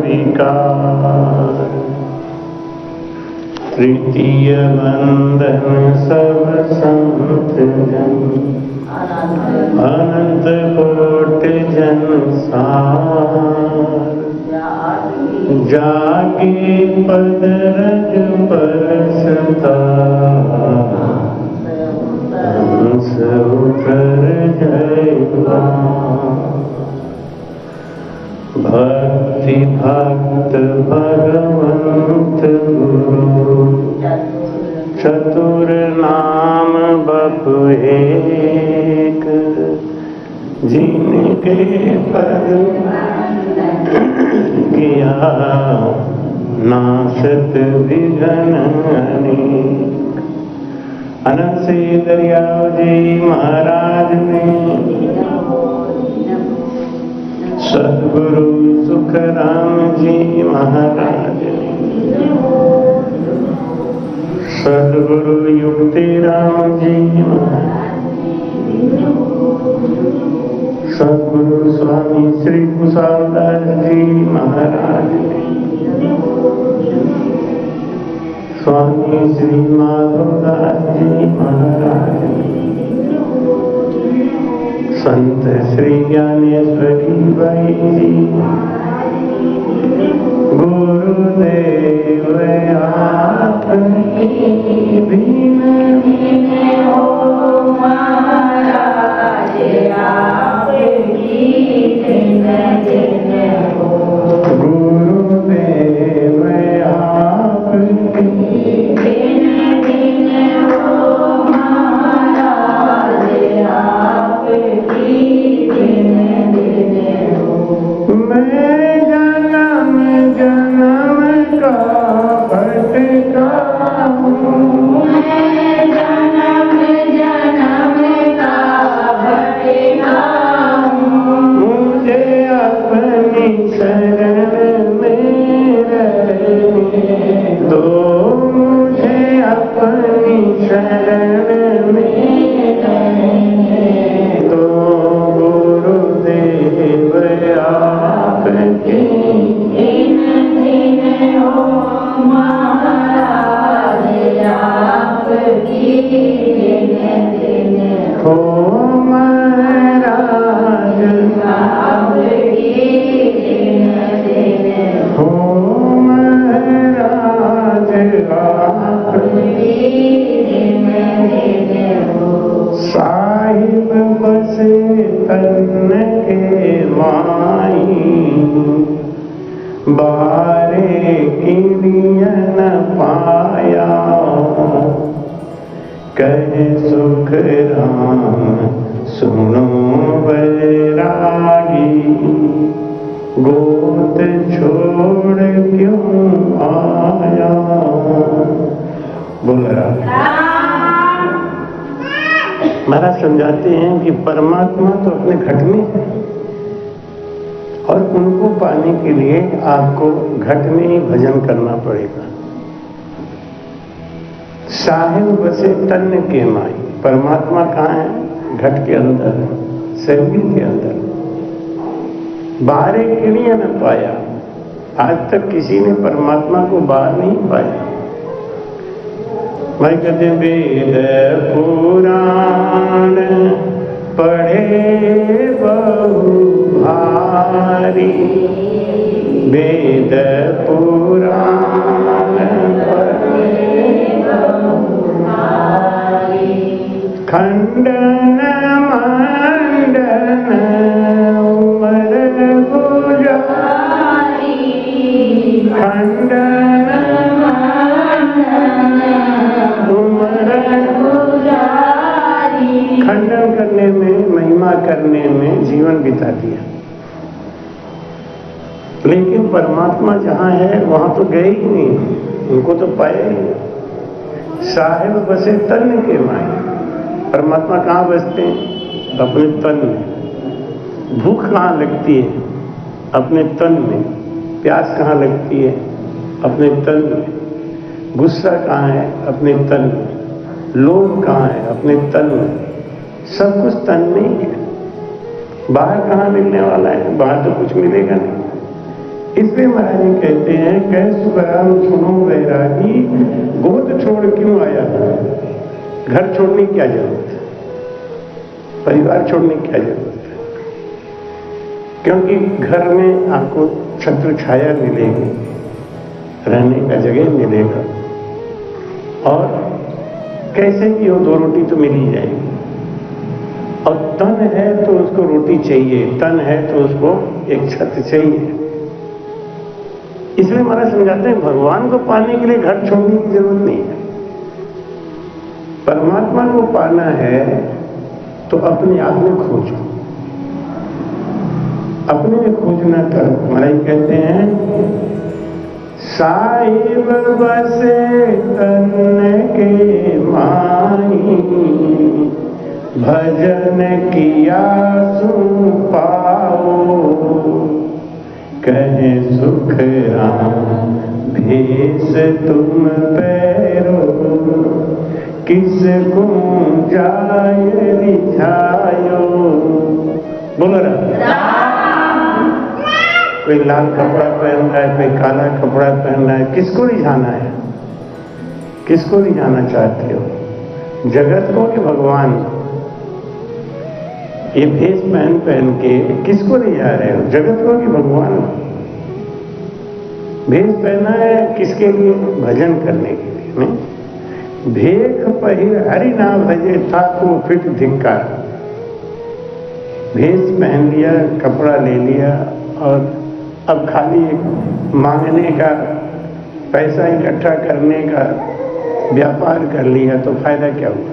विकार। तृतीय बंधन सब संत जन, अनंत कोटि जन सार। जागे पद रज परसता, हंस उतर जयवा। भक्ति भक्त भगवंत गुरु, चतुर नाम बपु एक। जिनके पद किया नाशत विघ्न अनेक। अनंत से दरियाव जी महाराज ने, सद्गुरु सुखराम जी महाराज ने, सद्गुरु युक्ति राम जी महाराज, सद्गुरु स्वामी श्री कुशालदास जी महाराज ने, स्वामी श्री माधवदास जी महाराज ने, संत श्री ज्ञानेश्वरी भाई जी, गुरुदेव आपकी बिन हो महाराज, आपकी बिन हो। गुरुदेव आपकी बिन हो महाराज, आपकी बिन हो। मैं जन्म जन्म का भटका हूँ, मैं जन्म जन्म का भटका हूँ। मुझे अपनी शरण में रहने दो, मुझे अपनी शरण में रहने दो। गुरुदेव आपके दिन दिन हो महाराज, आपकी दिन दिन हो महाराज, आपकी दिन दिन हो महाराज, आपकी दिन दिन हो। साहिब बसे तन के माई, बारे किरियन पाया। कहे सुख राम सुनो बैरागी, गोद छोड़ क्यों आया। बोल रहा महाराज समझाते हैं कि परमात्मा तो अपने घट में है, और उनको पाने के लिए आपको घट में ही भजन करना पड़ेगा। साहिब बसे तन के माई, परमात्मा कहाँ है? घट के अंदर, शरीर के अंदर। बाहर के लिए न पाया, आज तक किसी ने परमात्मा को बाहर नहीं पाया। भाई कहते वेद पुराण पढ़े बहु भारी, वेद पुराण पढ़े बहु भारी। खंडन मंडन उमर गुजारी, खंडन खंडन करने में, महिमा करने में जीवन बिता दिया। लेकिन परमात्मा जहाँ है वहां तो गए ही नहीं, उनको तो पाया ही नहीं। साहिब बसे तन के माई, परमात्मा कहाँ बसते हैं? अपने तन में। भूख कहाँ लगती है? अपने तन में। प्यास कहाँ लगती है? अपने तन में। गुस्सा कहाँ है? अपने तन में। लोभ कहाँ है? अपने तन में। सब कुछ तन में ही है। बाहर कहाँ मिलने वाला है? बाहर तो कुछ मिलेगा नहीं। इसलिए महाराज जी कहते हैं कह सुखराम सुनो वैरागी, गोद छोड़ क्यों आया? घर छोड़ने की क्या जरूरत है, परिवार छोड़ने की क्या जरूरत है? क्योंकि घर में आपको छत्र छाया मिलेगी, रहने का जगह मिलेगा, और कैसे भी हो 2 रोटी तो मिल ही जाएगी। और तन है तो उसको रोटी चाहिए, तन है तो उसको एक छत चाहिए। इसलिए महाराज समझाते हैं भगवान को पाने के लिए घर छोड़ने की जरूरत नहीं है। परमात्मा को पाना है तो अपने आप में खोजो, अपने में खोजना कर। महाराज कहते हैं साहिब बसे तन के माही, भजन किया सुन पाओ, कहे सुख राम भेष तुम पैरो, किस को जाय रिझायो। बोलो राम। कोई लाल कपड़ा पहन रहा है, कोई काला कपड़ा पहन रहा है, किसको रिझाना है? किसको रिझाना चाहते हो? जगत को कि भगवान? ये भेष पहन के किसको रिझा रहे हो? जगत को कि भगवान? भेष पहना है किसके लिए? भजन करने के लिए। नहीं, भेख पहिर हरि ना भजे था को फिट धिक्कार। भेष पहन लिया, कपड़ा ले लिया, और अब खाली मांगने का, पैसा इकट्ठा करने का व्यापार कर लिया तो फायदा क्या हुआ?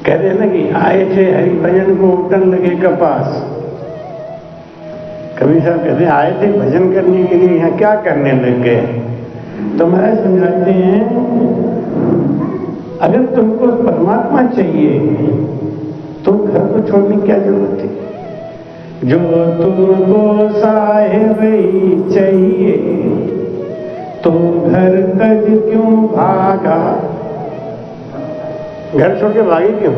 कह रहे ना कि आए थे हरि भजन को उठन लगे कपास। कबीर साहब कहते हैं आए थे भजन करने के लिए, यहाँ क्या करने लग गए? तो महाराज समझाते हैं अगर तुमको परमात्मा चाहिए तो घर को छोड़ने की क्या जरूरत है? जो तुमको साहिब ही चाहिए तो घर तक क्यों भागा? घर छोड़ के भागे क्यों?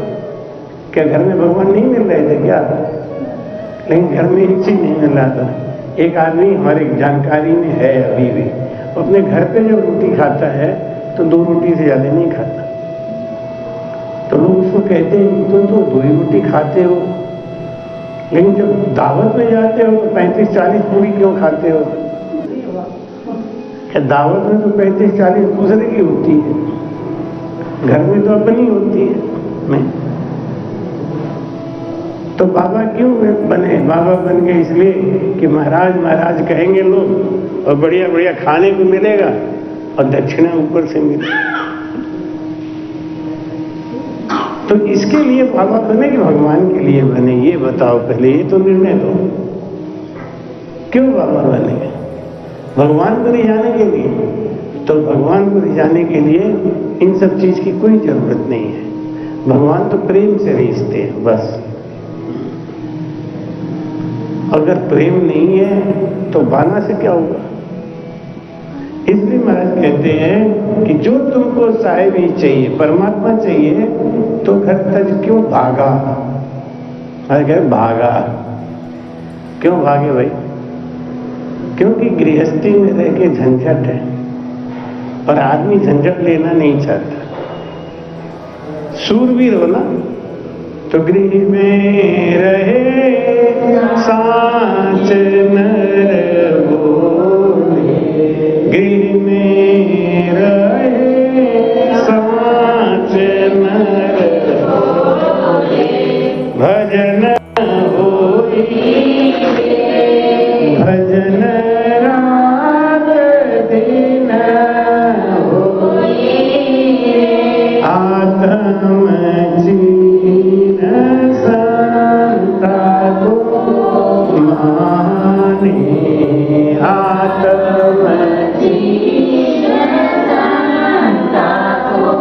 क्या घर में भगवान नहीं मिल रहे थे क्या? लेकिन घर में एक चीज नहीं मिल रहा था। एक आदमी हमारे जानकारी में है अभी भी, अपने घर पे जब रोटी खाता है तो 2 रोटी से ज्यादा नहीं खाता। तो लोग उसको कहते हैं तुम तो 2 ही रोटी खाते हो, लेकिन जब दावत में जाते हो तो 35-40 पूरी क्यों खाते हो? क्या दावत में तो 35-40 दूसरे की होती है, घर में तो अपनी होती है। नहीं तो बाबा क्यों बने? बाबा बन गए इसलिए कि महाराज महाराज कहेंगे लोग, और बढ़िया बढ़िया खाने को मिलेगा और दक्षिणा ऊपर से मिलेगा। तो इसके लिए बाबा बने कि भगवान के लिए बने? ये बताओ पहले, ये तो निर्णय दो। क्यों बाबा बने? भगवान को रिझाने के लिए? तो भगवान को रिझाने के लिए इन सब चीज की कोई जरूरत नहीं है। भगवान तो प्रेम से रिझते हैं बस। अगर प्रेम नहीं है तो बाना से क्या होगा? इसलिए महाराज कहते हैं कि जो तुमको साहिब ही चाहिए, परमात्मा चाहिए, तो घर तक क्यों भागा? अरे भागा क्यों भागे भाई? क्योंकि गृहस्थी में रह के झंझट है और आदमी झंझट लेना नहीं चाहता। सूरवीर हो ना तो गृह में रहे साच नर बोले, गृह में रहे साच नर बोले, भजन होई भजन रात दिन होई, आत्म जीन संता को माने, आत्म जीन संता को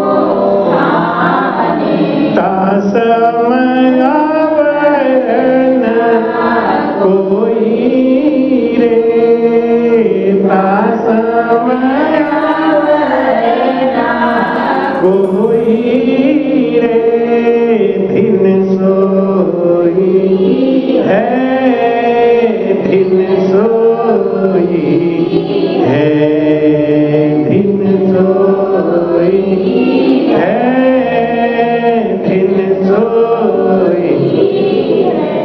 माने, तासमय आवरण कोई रे, तासमय आवरण कोई रे, दिन सोई है है, दिन सोई है, दिन सोई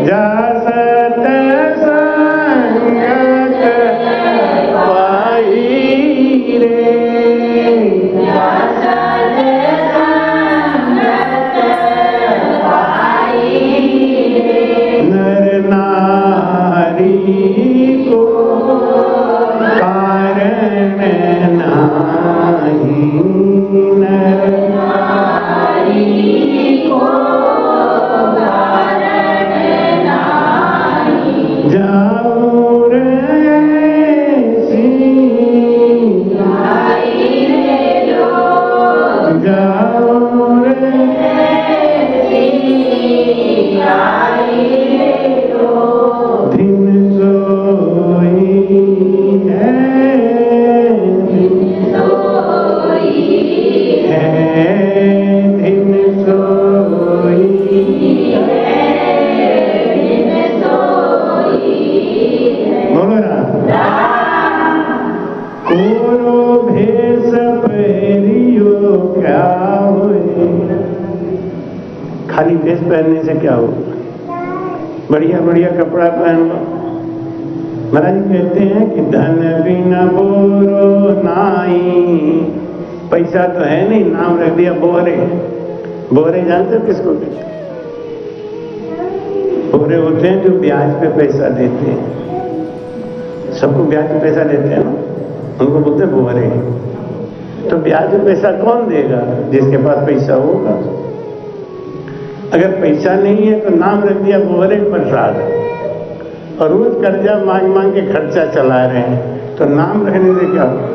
जा सतसंग पाई रे, नर नारी को कारण नाही, नर नारी को कारण नाही, जाऊं रे सिंगाई रे लो, जाऊं रे सिंगाई रे लो, दिन सोई है, दिन सोई है, दिन सोई है, दिन सोई है। बोलो ना, कोरो भेष पहरियो क्या होए, खाली भेष पहनने से क्या हो, बढ़िया बढ़िया कपड़ा पहन लो। महाराज कहते हैं कि धन बिना बोरो नाई, पैसा तो है नहीं, नाम रख दिया बोहरे। बोहरे जानते हो किसको कहते हैं? बोहरे होते हैं जो ब्याज पे पैसा देते हैं, सबको ब्याज पे पैसा देते हैं ना, उनको बोलते हैं बोहरे। तो ब्याज पे पैसा कौन देगा? जिसके पास पैसा होगा। अगर पैसा नहीं है तो नाम रख दिया बोहरे प्रसाद, और रोज कर्जा मांग मांग के खर्चा चला रहे हैं, तो नाम रखने से क्या होगा?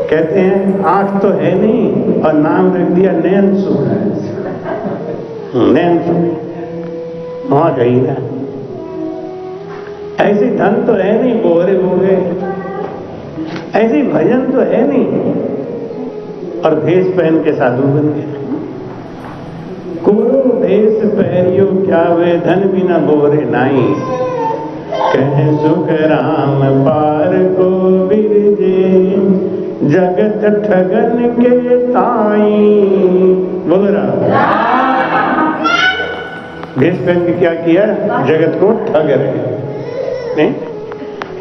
कहते हैं आंख तो है नहीं और नाम रख दिया नयन सुख, नयन सुख वहां गई ना। ऐसे धन तो है नहीं, बोहरे हो गए। ऐसे भजन तो है नहीं और भेष पहन के साधु बन गए। कोरो भेष पहरियो क्या वे, धन बिना बोहरे नाई, कहे सुख राम पार को बिरजे, जगत ठगन के ताई। बोल रहा भेष पहन के क्या किया? जगत को ठग रहे नहीं।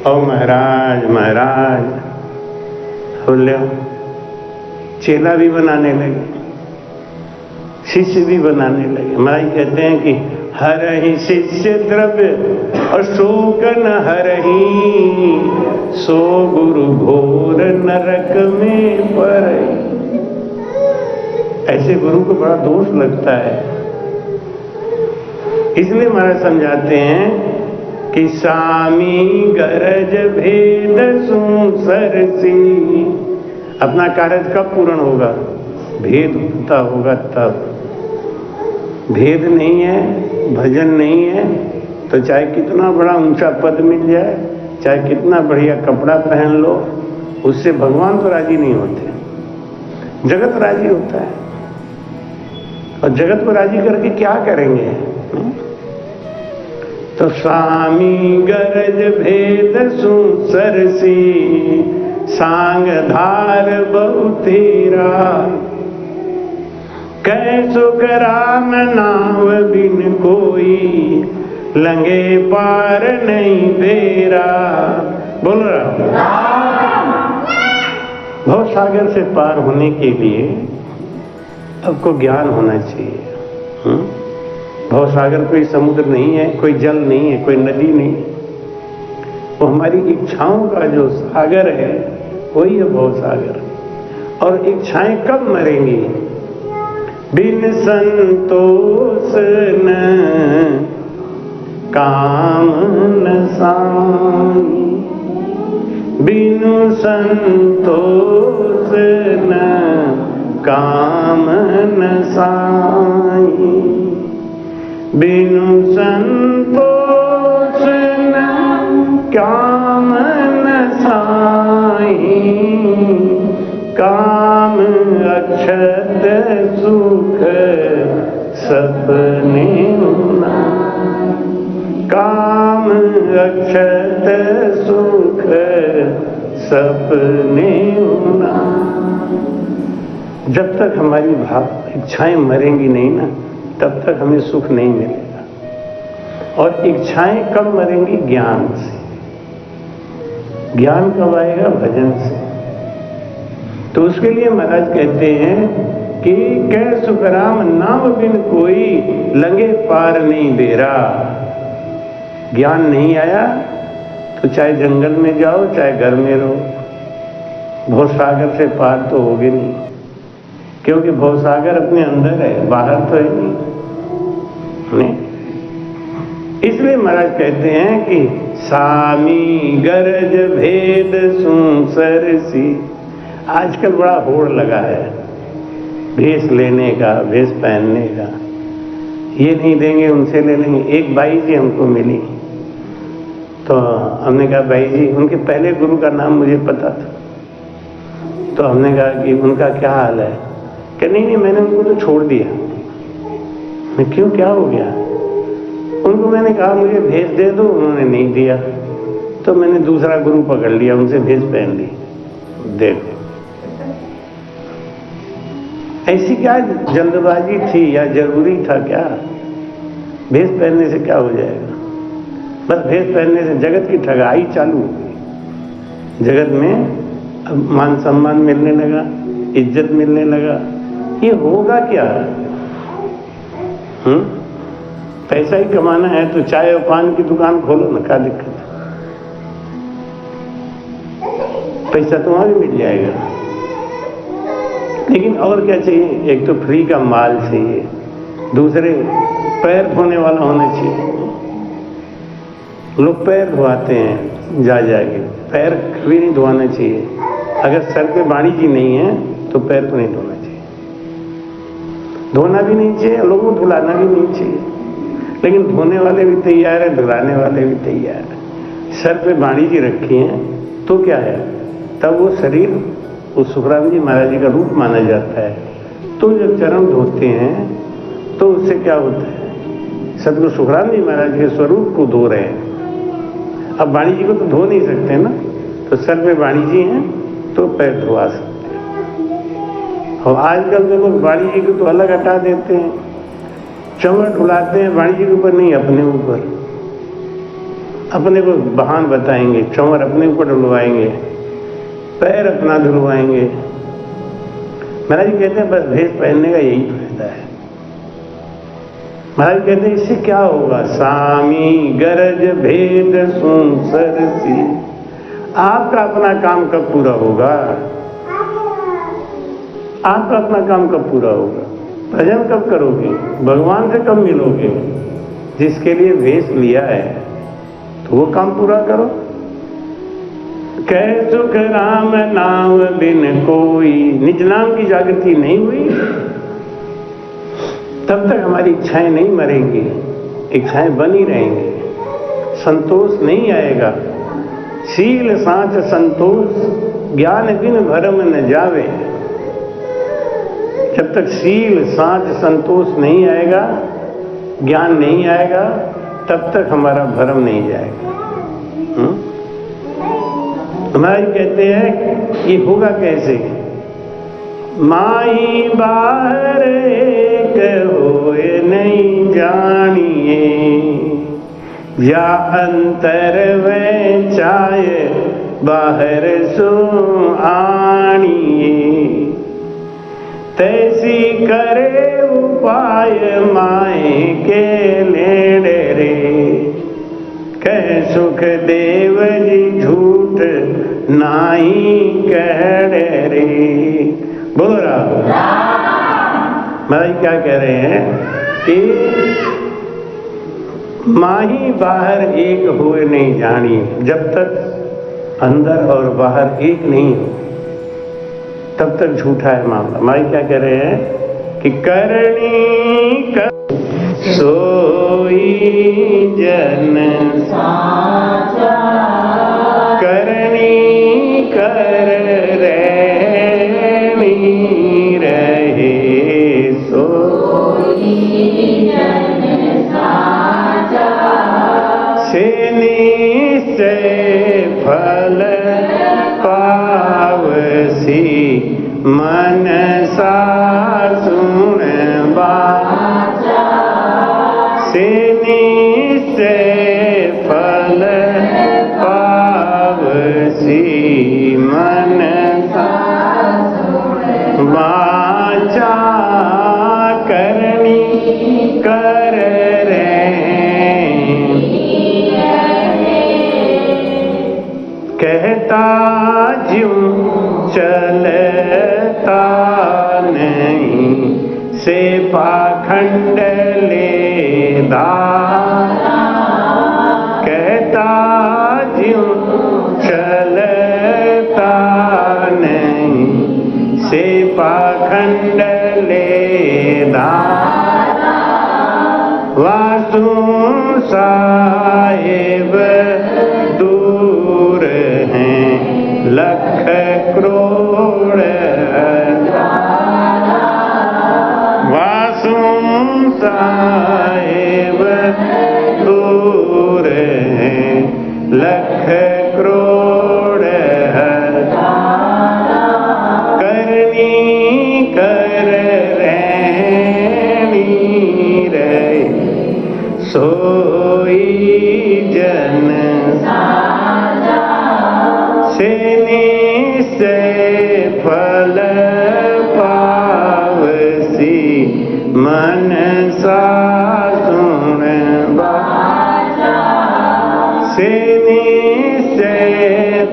ओ महाराज महाराज बोले, चेला भी बनाने लगे, शिष्य भी बनाने लगे। महाराज कहते हैं कि हर ही शिष्य द्रव्य अशोक न हरही, सो गुरु घोर नरक में पड़ई। ऐसे गुरु को बड़ा दोष लगता है, इसलिए महाराज समझाते हैं कि सामी गरज भेद सरसी। अपना कार्य कब पूर्ण होगा? भेद होता होगा तब। भेद नहीं है, भजन नहीं है, तो चाहे कितना बड़ा ऊंचा पद मिल जाए, चाहे कितना बढ़िया कपड़ा पहन लो, उससे भगवान तो राजी नहीं होते, जगत राजी होता है। और जगत को राजी करके क्या करेंगे? तो स्वामी गरज भेद सरसी, सांग धार बहुतेरा, कै सुख राम नाम बिन कोई, लंगे पार नहीं बेरा। बोल रहा भव सागर से पार होने के लिए आपको ज्ञान होना चाहिए। भव सागर कोई समुद्र नहीं है, कोई जल नहीं है, कोई नदी नहीं, वो हमारी इच्छाओं का जो सागर है वही है भव सागर। और इच्छाएं कब मरेंगी? बिन संतोष न काम न साई, बिनु संतोष न काम न साई, बिनु संतोष न काम न साई, काम अक्षत सुख सपने ना, काम अक्षत सुख सपने ना। जब तक हमारी इच्छाएं मरेंगी नहीं ना, तब तक हमें सुख नहीं मिलेगा। और इच्छाएं कब मरेंगी? ज्ञान से। ज्ञान कब आएगा? भजन से। तो उसके लिए महाराज कहते हैं कि कै सुखराम नाम बिन कोई, लंगे पार नहीं बेरा। ज्ञान नहीं आया तो चाहे जंगल में जाओ चाहे घर में रहो, भवसागर से पार तो होगे नहीं, क्योंकि भवसागर अपने अंदर है, बाहर तो है नहीं। इसलिए महाराज कहते हैं कि सामी गरज भेद सुसरसी। आजकल बड़ा होड़ लगा है भेष लेने का, भेष पहनने का। ये नहीं देंगे उनसे ले लेंगे। एक बाई जी हमको मिली तो हमने कहा बाई जी, उनके पहले गुरु का नाम मुझे पता था, तो हमने कहा कि उनका क्या हाल है? कि नहीं मैंने उनको तो छोड़ दिया। मैं क्यों, क्या हो गया? उनको मैंने कहा मुझे भेष दे दो, उन्होंने नहीं दिया, तो मैंने दूसरा गुरु पकड़ लिया, उनसे भेष पहन ली। देखो ऐसी क्या जल्दबाजी थी या जरूरी था क्या? भेष पहनने से क्या हो जाएगा? बस भेष पहनने से जगत की ठगाई चालू हो गई। जगत में अब मान सम्मान मिलने लगा, इज्जत मिलने लगा। ये होगा क्या? पैसा ही कमाना है तो चाय और पान की दुकान खोलो ना, क्या दिक्कत है? पैसा तो वहां भी मिल जाएगा। लेकिन और क्या चाहिए? एक तो फ्री का माल चाहिए, दूसरे पैर धोने वाला होना चाहिए। लोग पैर धोआते हैं जाके, पैर कभी नहीं धोना चाहिए। अगर सर पे वाणी जी नहीं है तो पैर तो नहीं धोना चाहिए, धोना भी नहीं चाहिए, लोगों को धुलाना भी नहीं चाहिए। लेकिन धोने वाले भी तैयार है, धुलाने वाले भी तैयार है। सर पे वाणी जी रखी है तो क्या है? तब वो शरीर उस सुखराम जी महाराज जी का रूप माना जाता है। तो जब चरण धोते हैं तो उससे क्या होता है? सदगुरु सुखराम जी महाराज के स्वरूप को धो रहे हैं। अब वाणी जी को तो धो नहीं सकते ना, तो सर पे वाणी जी हैं तो पैर धोआ सकते हैं। और आजकल तो लोग वाणी जी को तो अलग हटा देते हैं, चंवर धुलाते हैं, वाणी जी के ऊपर नहीं, अपने ऊपर। अपने को बहान बताएंगे, चंवर अपने ऊपर धुलवाएंगे, पैर अपना धुलवाएंगे। महाराज जी कहते हैं बस भेष पहनने का यही फायदा है। महाराज कहते हैं इससे क्या होगा? सामी गरज भेद सुसरसी। आपका अपना काम कब पूरा होगा? आपका अपना काम कब पूरा होगा? भजन कब करोगे? भगवान से कब मिलोगे? जिसके लिए भेष लिया है तो वो काम पूरा करो। कै सुख राम नाम बिन कोई, निज नाम की जागृति नहीं हुई तब तक हमारी इच्छाएं नहीं मरेंगी, इच्छाएं बनी रहेंगी, संतोष नहीं आएगा। शील साच संतोष, ज्ञान बिन भरम न जावे। जब तक शील साच संतोष नहीं आएगा, ज्ञान नहीं आएगा, तब तक हमारा भरम नहीं जाएगा। हमारे कहते हैं ये होगा कैसे? माई बाहर एक होए नहीं जानिए, या अंतर वे चाय बाहर सो आनिए। तैसी करे उपाय माए के लेड़े रे, कह सुख देव जी झूठ नाही कह रे। बोलो राम। महाराज क्या कह रहे हैं कि माही बाहर एक हुए नहीं जानी। जब तक अंदर और बाहर एक नहीं हो तब तक झूठा है मामला। महाराज क्या कह रहे हैं कि करणी कर सोई जन साचा, करणी कर रहनी रहे सोई जन साचा। से निश्चय फल पावसी मनसा सुन बाचा से निश्चय फल पावसी मनसा वाचा करनी कर कहता ज्यों चलता नहीं से पाखंड लेदा कहता ज्यों चलता नहीं से पाखंड लेदा वासु साहेब दूर हैं लख करोड़ वासु साहेब दूर हैं लख करोड़ करनी कर रहनी रहे सोई जन से निश्चय फल पावसी मनसा सुन बाचा से निश्चय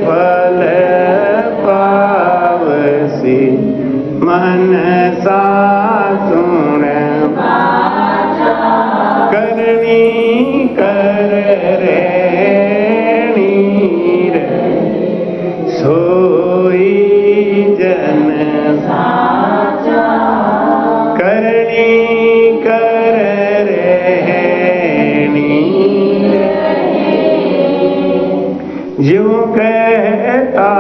फल पावसी मनसा सुन बाचा करनी कर रहनी सोई जन साचा करनी कर रहनी ज्यों कहता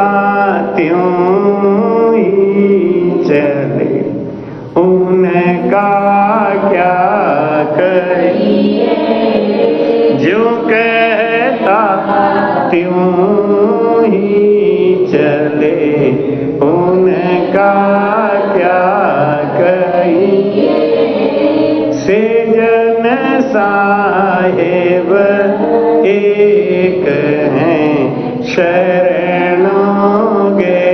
त्यों ही चले उनका क्या करिए ज्यों कहता त्यों ही चले उनका क्या कहिए से जन साहेब एक हैं शरणों गे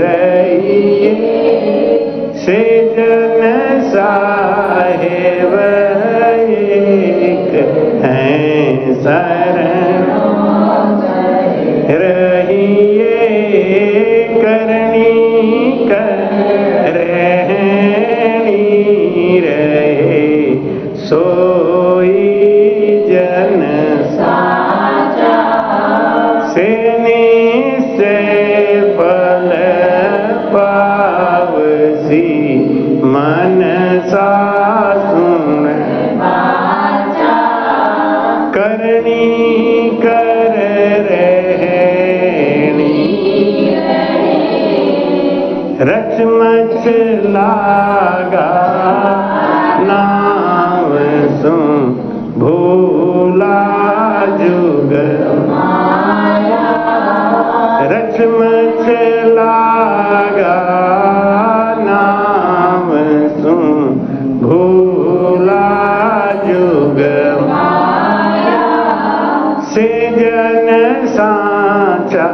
रहिए से जन साहेब एक हैं शरणों रहिए करनी कर रहनी रहे सोई जन साचा से निश्चय फल पावसी मनसा सुन बाचा करनी कर रचमच लागा नाम सुन भूला जुग माया रचमच लागा नाम सुन भूला जुग माया से जन साचा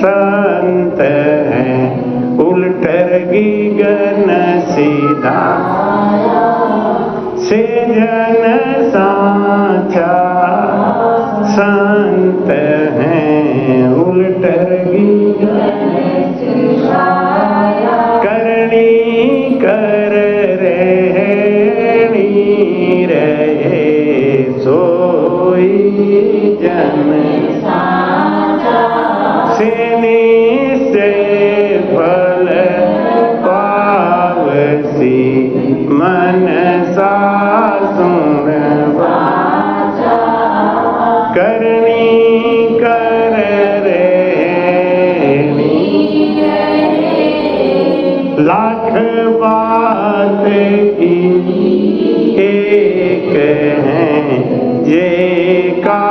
संत है उल्टरगी गन सीधा से जन साचा संत हैं उल्टरगी करनी कर रहनी रहे सोई जन से निश्चय फल पावसी मनसा सुन बाचा करनी कर रहनी लाख बात की एक है ये का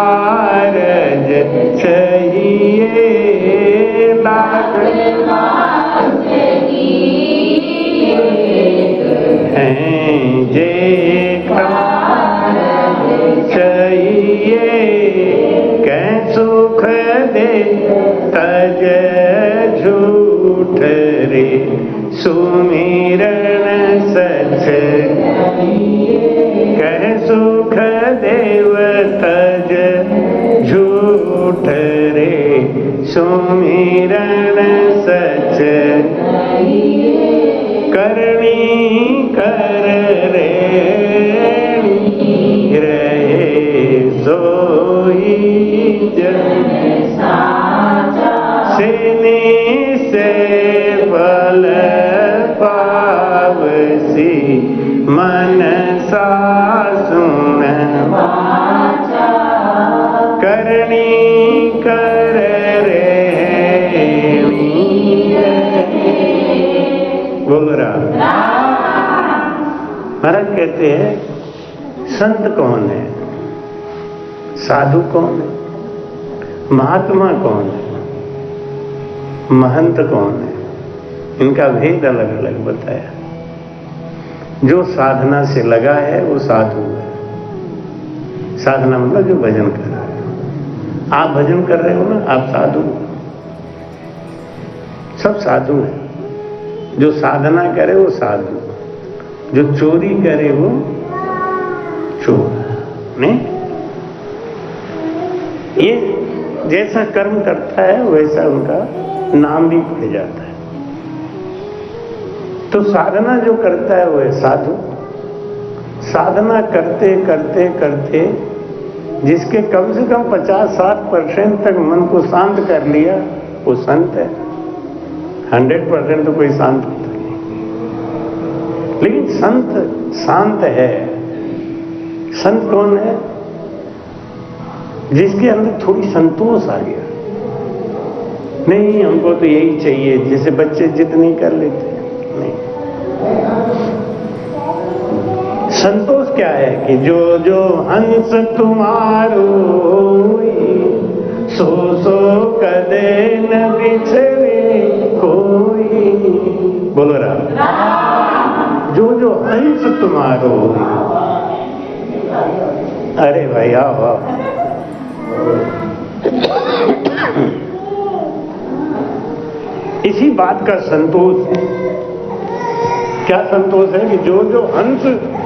हैं जे चाहिए कै सुख दे तज झूठ रे सुमिरन सच कै सुख देव तज झूठ रे सुमिरन सच करनी कर रे रहे सोई जन सेने से फल पावसी मन सा सुन करनी कर रे बोल रहा। महाराज कहते हैं संत कौन है, साधु कौन है, महात्मा कौन है, महंत कौन है, इनका भेद अलग अलग बताया। जो साधना से लगा है वो साधु है। साधना मतलब जो भजन कर रहा है। आप भजन कर रहे हो ना, आप साधु हो। सब साधु हैं। जो साधना करे वो साधु, जो चोरी करे वो चोर नहीं। ये जैसा कर्म करता है वैसा उनका नाम भी पड़ जाता है। तो साधना जो करता है वो है साधु। साधना करते करते करते जिसके कम से कम 50-60% तक मन को शांत कर लिया वो संत है। 100% तो कोई शांत होता नहीं, लेकिन संत शांत है। संत कौन है? जिसके अंदर थोड़ी संतोष आ गया, नहीं हमको तो यही चाहिए, जैसे बच्चे जिद नहीं कर लेते। नहीं, संतोष क्या है कि जो जो हंस तुम्हारो सो सो कदे न बिछड़े कोई। बोलो राम। जो जो हंस तुम्हारो, अरे भाई आओ आओ। इसी बात का संतोष, क्या संतोष है कि जो जो हंस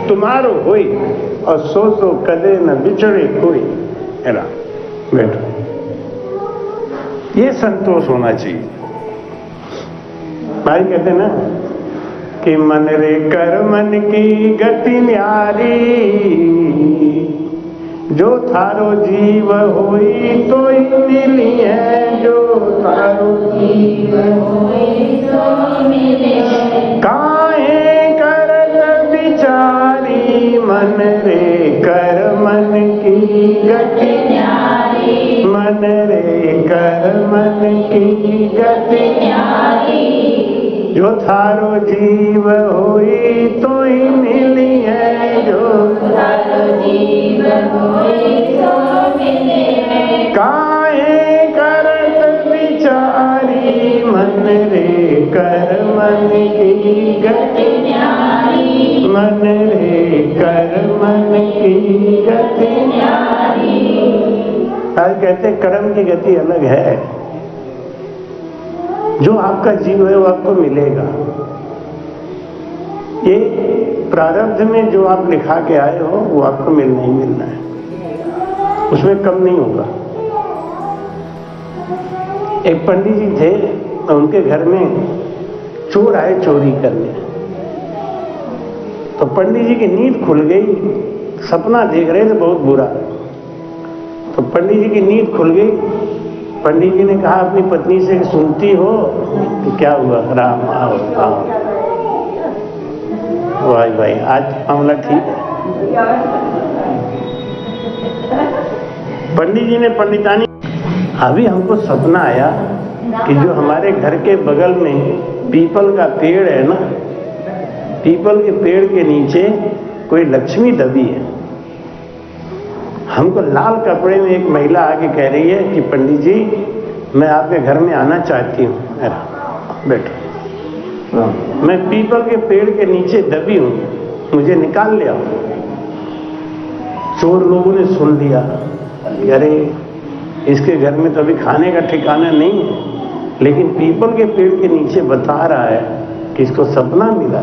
तुम्हारो होई और सो सो कदे न बिछड़े कोई। है ना, बैठो। ये संतोष होना चाहिए। भाई कहते ना कि मन रे कर मन की गति न्यारी, जो थारो जीव होई तो मिली है, जो थारो जीव होई तो मिली है। काहे करत बिचारी मन रे कर मन की गति न्यारी, मन रे कर मन की गति न्यारी, जो थारो जीव होई तो ही मिली है, जो थारो जीव होई तो मिली है। काहे करत बिचारी मन रे कर मन की गति न्यारी, मन रे कर मन की गति न्यारी। आज कहते कर्म की गति अलग है। जो आपका जीव है वो आपको मिलेगा। ये प्रारब्ध में जो आप लिखा के आए हो वो आपको मिलना ही मिलना है, उसमें कम नहीं होगा। एक पंडित जी थे, उनके घर में चोर आए चोरी करने। तो पंडित जी की नींद खुल गई, सपना देख रहे थे बहुत बुरा। तो पंडित जी की नींद खुल गई। पंडित जी ने कहा अपनी पत्नी से, सुनती हो कि क्या हुआ? राम आओ आओ। भाई भाई आज मामला ठीक है। पंडित जी ने पंडितानी, अभी हमको सपना आया कि जो हमारे घर के बगल में पीपल का पेड़ है ना, पीपल के पेड़ के नीचे कोई लक्ष्मी दबी है। हमको लाल कपड़े में एक महिला आके कह रही है कि पंडित जी मैं आपके घर में आना चाहती हूँ। अरे बैठो, मैं पीपल के पेड़ के नीचे दबी हूँ, मुझे निकाल ले आओ। चोर लोगों ने सुन लिया कि अरे इसके घर में तो अभी खाने का ठिकाना नहीं है, लेकिन पीपल के पेड़ के नीचे बता रहा है कि इसको सपना मिला,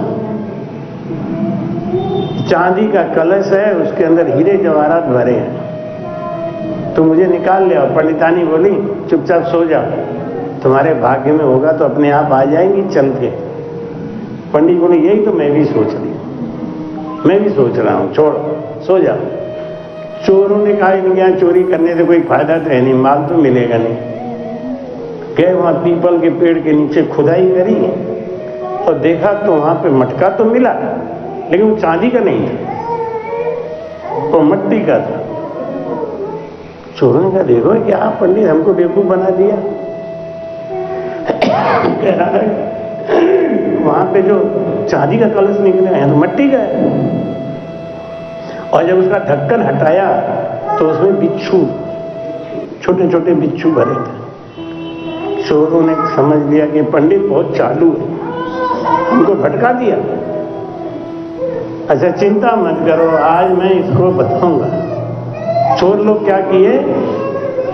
चांदी का कलश है, उसके अंदर हीरे जवाहरात भरे हैं, तो मुझे निकाल ले आओ। पंडितानी बोली चुपचाप सो जाओ, तुम्हारे भाग्य में होगा तो अपने आप आ जाएंगी चल के। पंडित बोले यही तो मैं भी सोच रही हूं, मैं भी सोच रहा हूं, छोड़ सो जाओ। चोरों ने कहा इनके यहाँ चोरी करने से कोई फायदा तो है नहीं, माल तो मिलेगा नहीं। गए वहां पीपल के पेड़ के नीचे खुदाई करी और देखा तो वहां पे मटका तो मिला, लेकिन वो चांदी का नहीं था, वो मिट्टी का था। चोरों ने कहा देखो क्या पंडित हमको बेवकूफ बना दिया। कह रहा है वहां पे जो चांदी का कलश निकले हैं तो मिट्टी का है। और जब उसका ढक्कन हटाया तो उसमें बिच्छू, छोटे छोटे बिच्छू भरे थे। चोरों ने समझ लिया कि पंडित बहुत चालू है, हमको भटका दिया। अच्छा चिंता मत करो, आज मैं इसको बताऊंगा। चोर लोग क्या किए,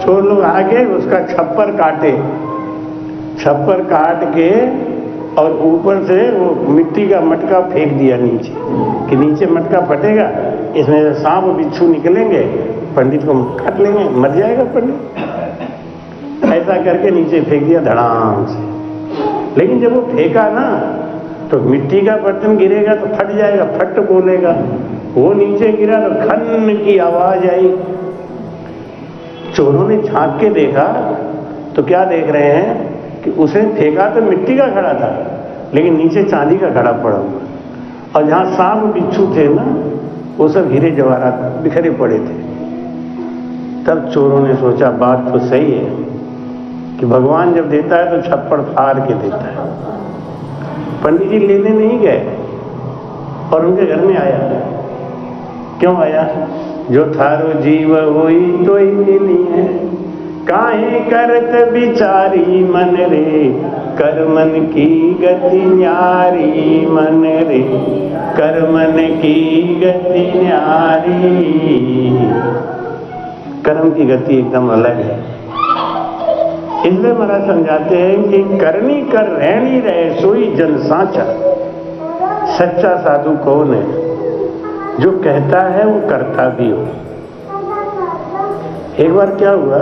चोर लोग आके उसका छप्पर काटे, छप्पर काट के और ऊपर से वो मिट्टी का मटका फेंक दिया नीचे, कि नीचे मटका फटेगा, इसमें से सांप बिच्छू निकलेंगे, पंडित को काट लेंगे, मर जाएगा पंडित। ऐसा करके नीचे फेंक दिया धड़ाम से। लेकिन जब वो फेंका ना तो मिट्टी का बर्तन गिरेगा तो फट जाएगा, फट बोलेगा। वो नीचे गिरा तो खन की आवाज आई। चोरों ने झांक के देखा तो क्या देख रहे हैं कि उसे फेंका तो मिट्टी का घड़ा था, लेकिन नीचे चांदी का घड़ा पड़ा हुआ, और जहां सांप बिच्छू थे ना वो सब हीरे जवाहरात बिखरे पड़े थे। तब चोरों ने सोचा बात तो सही है कि भगवान जब देता है तो छप्पड़ फाड़ के देता है। पंडित जी लेने नहीं गए और उनके घर में आया। क्यों आया? जो थारो जीव होई तो ही मिली है, काहे करत बिचारी मन रे, कर मन की गति न्यारी मन रे, कर मन की गति न्यारी। कर्म की गति एकदम अलग है। इसलिए महाराज समझाते हैं कि करनी कर रहनी रहे सोई जन साचा। सच्चा साधु कौन है? जो कहता है वो करता भी हो। एक बार क्या हुआ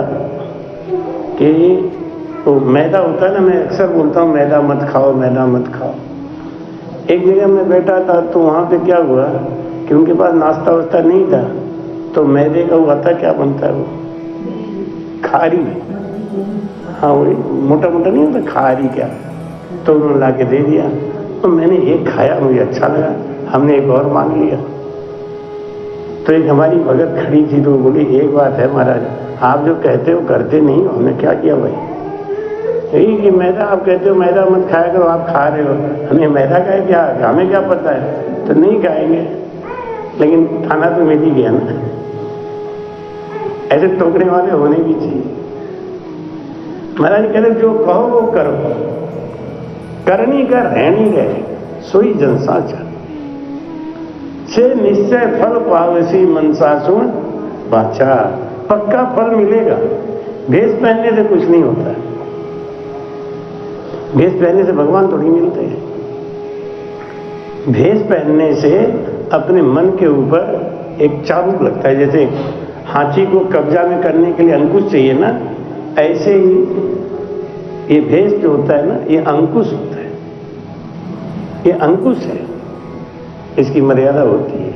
कि वो मैदा होता है ना, मैं अक्सर बोलता हूँ मैदा मत खाओ, मैदा मत खाओ। एक जगह मैं बैठा था तो वहां पे क्या हुआ कि उनके पास नाश्ता वास्ता नहीं था, तो मैदे का हुआ था, क्या बनता है वो, खारी। हाँ वही मोटा मोटा नहीं होता खारी, क्या, तो उन्होंने ला के दे दिया। तो मैंने एक खाया, मुझे अच्छा लगा, हमने एक और मांग लिया। तो एक हमारी भगत खड़ी थी तो बोली एक बात है महाराज, आप जो कहते हो करते नहीं हो। हमने क्या किया भाई? यही कि मैदा, आप कहते हो मैदा मत खाया करो, आप खा रहे हो। हमें मैदा का है क्या, हमें क्या पता है, तो नहीं खाएंगे, लेकिन खाना तो मिल ही गया ना। ऐसे टोकने वाले होने भी चाहिए। महाराज कह रहे जो कहो वो करो, करनी कर रहनी रहे सोई जन साचा। छे निश्चय फल पावसी मनसा सुन बाचा। पक्का फल मिलेगा। भेष पहनने से कुछ नहीं होता है। भेष पहनने से भगवान थोड़ी मिलते हैं। भेष पहनने से अपने मन के ऊपर एक चाबुक लगता है। जैसे हाथी को कब्जा में करने के लिए अंकुश चाहिए ना, ऐसे ही ये भेष जो होता है ना, ये अंकुश होता है। ये अंकुश है, इसकी मर्यादा होती है।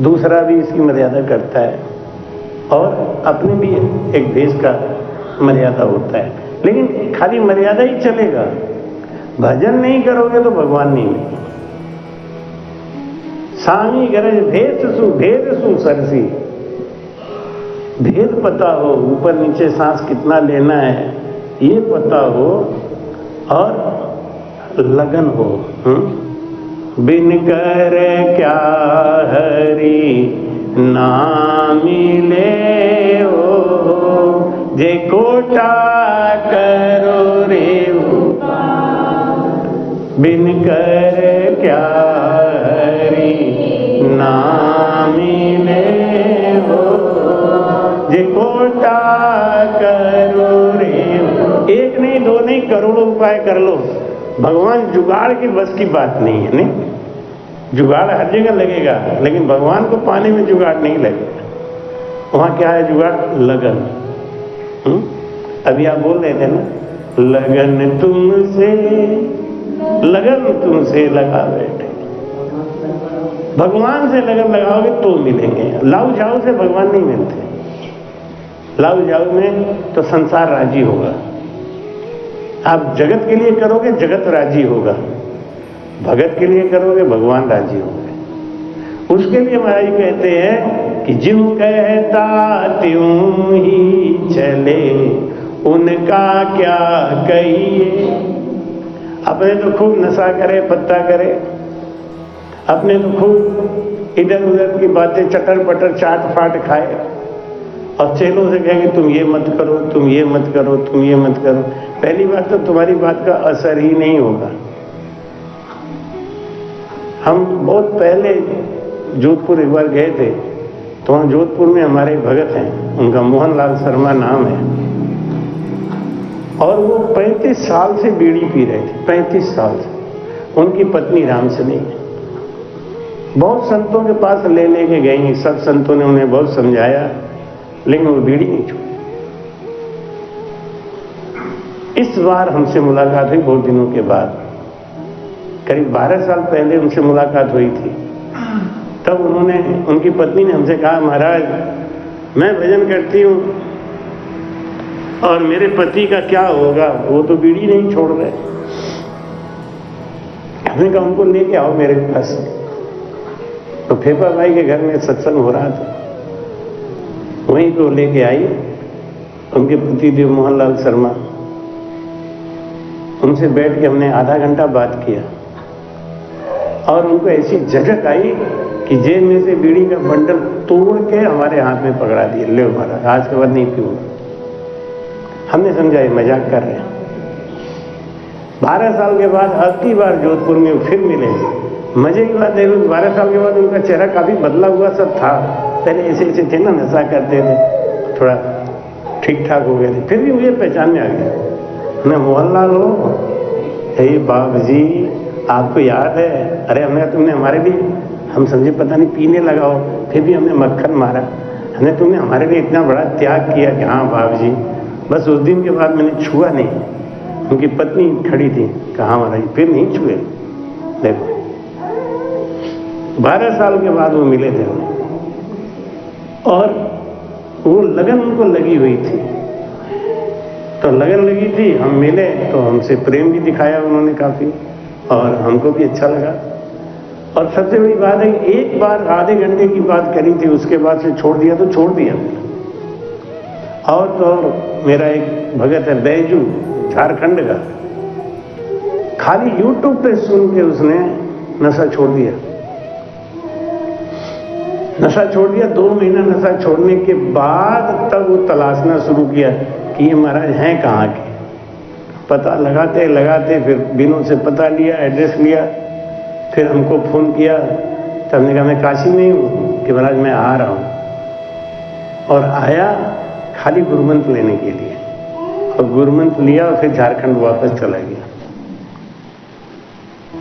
दूसरा भी इसकी मर्यादा करता है और अपने भी एक भेष का मर्यादा होता है। लेकिन खाली मर्यादा ही चलेगा, भजन नहीं करोगे तो भगवान नहीं मिलेगा। स्वामी गरज भेद सु सरसी। भेद पता हो, ऊपर नीचे सांस कितना लेना है ये पता हो, और लगन हो। बिन कर क्या हरि नाम मिले हो, जे कोटा करो रे बिन कर क्या हरि ना मिले हो, जे कोटा करो रे। एक नहीं, दो नहीं, करोड़ों उपाय कर लो, भगवान जुगाड़ की बस की बात नहीं है। नहीं, जुगाड़ हर जगह लगेगा, लेकिन भगवान को पाने में जुगाड़ नहीं लगेगा। वहां क्या है जुगाड़? लगन। अभी आप बोल रहे थे ना, लगन तुमसे लगा बैठे। भगवान से लगन लगाओगे तो मिलेंगे। लाऊ जाऊ से भगवान नहीं मिलते। लाऊ जाऊ में तो संसार राजी होगा। आप जगत के लिए करोगे, जगत राजी होगा। भगत के लिए करोगे, भगवान राजी होंगे। उसके लिए महाराज कहते हैं कि ज्यों कहता त्यों ही चले, उनका क्या कहिए। अपने तो खूब नशा करे, पत्ता करे, अपने तो खूब इधर उधर की बातें चटर पटर चाट फाट खाए, और चेलों से कहेंगे तुम ये मत करो, तुम ये मत करो, तुम ये मत करो। पहली बात तो तुम्हारी बात का असर ही नहीं होगा। हम बहुत पहले जोधपुर एक बार गए थे, तो वहाँ जोधपुर में हमारे भगत हैं, उनका मोहनलाल शर्मा नाम है, और वो 35 साल से बीड़ी पी रहे थे, 35 साल से। उनकी पत्नी रामसनी, बहुत संतों के पास ले लेके गई, सब संतों ने उन्हें बहुत समझाया, लेकिन वो बीड़ी नहीं छोड़ी। इस बार हमसे मुलाकात हुई बहुत दिनों के बाद, करीब 12 साल पहले उनसे मुलाकात हुई थी। तब उन्होंने, उनकी पत्नी ने हमसे कहा, महाराज मैं भजन करती हूँ और मेरे पति का क्या होगा, वो तो बीड़ी नहीं छोड़ रहे। हमने कहा उनको लेके आओ मेरे पास। तो फेफा भाई के घर में सत्संग हो रहा था, वहीं पे लेके आई उनके पति देव मोहनलाल शर्मा। उनसे बैठ के हमने आधा घंटा बात किया, और उनको ऐसी झटक आई कि जेब में से बीड़ी का बंडल तोड़ के हमारे हाथ में पकड़ा दिया, ले महाराज आज के बाद नहीं पीऊंगा। हमने समझा ये मजाक कर रहे हैं। 12 साल के बाद अब की बार जोधपुर में फिर मिले। मजे की बात है, 12 साल के बाद उनका चेहरा काफी बदला हुआ सब था। पहले ऐसे ऐसे थे ना, नशा करते थे, थोड़ा ठीक ठाक हो गए थे, फिर भी मुझे पहचान में आ गया। मैं मोहनलाल हो, हे बाबू जी आपको याद है? अरे हमने, तुमने हमारे लिए, हम समझे पता नहीं पीने लगाओ, फिर भी हमने मक्खन मारा। हमने, तुमने हमारे लिए इतना बड़ा त्याग किया कि हाँ बाबू जी। बस उस दिन के बाद मैंने छुआ नहीं। उनकी पत्नी खड़ी थी, कहा महाराज फिर नहीं छुए। देखो 12 साल के बाद वो मिले थे हमें, और वो लगन उनको लगी हुई थी। तो लगन लगी थी, हम मिले तो हमसे प्रेम भी दिखाया उन्होंने काफी, और हमको भी अच्छा लगा। और सबसे बड़ी बात है, एक बार आधे घंटे की बात करी थी, उसके बाद से छोड़ दिया तो छोड़ दिया। और तो मेरा एक भगत है बैजू, झारखंड का, खाली यूट्यूब पे सुन के उसने नशा छोड़ दिया। नशा छोड़ दिया, 2 महीना नशा छोड़ने के बाद तब वो तलाशना शुरू किया कि ये महाराज हैं कहाँ के। पता लगाते लगाते फिर बिनों से पता लिया, एड्रेस लिया, फिर हमको फोन किया। तब हमने कहा मैं काशी में हूँ, कि महाराज मैं आ रहा हूँ। और आया खाली गुरुमंत्र लेने के लिए, और गुरुमंत्र लिया और फिर झारखंड वापस चला गया।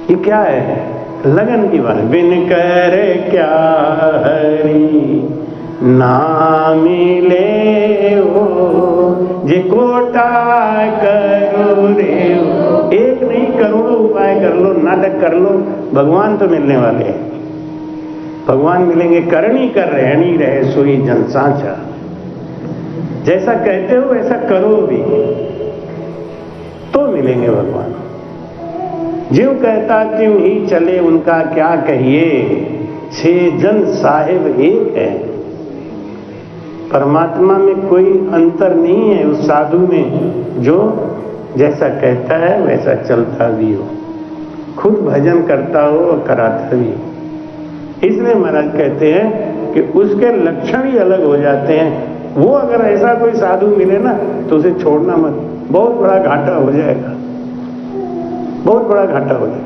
ये क्या है? लगन की बात। बिन कर क्या हरि ना मिले हो, जे कोटा करो रे हो। एक नहीं करोड़ों उपाय कर लो, नाटक कर लो, भगवान तो मिलने वाले हैं। भगवान मिलेंगे। करनी कर रहनी रहे सोई जन साचा। जैसा कहते हो वैसा करो भी तो मिलेंगे भगवान। ज्यों कहता त्यों ही चले, उनका क्या कहिए। 6 जन साहिब एक है। परमात्मा में कोई अंतर नहीं है उस साधु में, जो जैसा कहता है वैसा चलता भी हो, खुद भजन करता हो और कराता भी हो। इसलिए महाराज कहते हैं कि उसके लक्षण ही अलग हो जाते हैं। वो अगर ऐसा कोई साधु मिले ना तो उसे छोड़ना मत, बहुत बड़ा घाटा हो जाएगा, बहुत बड़ा घाटा हो जाएगा।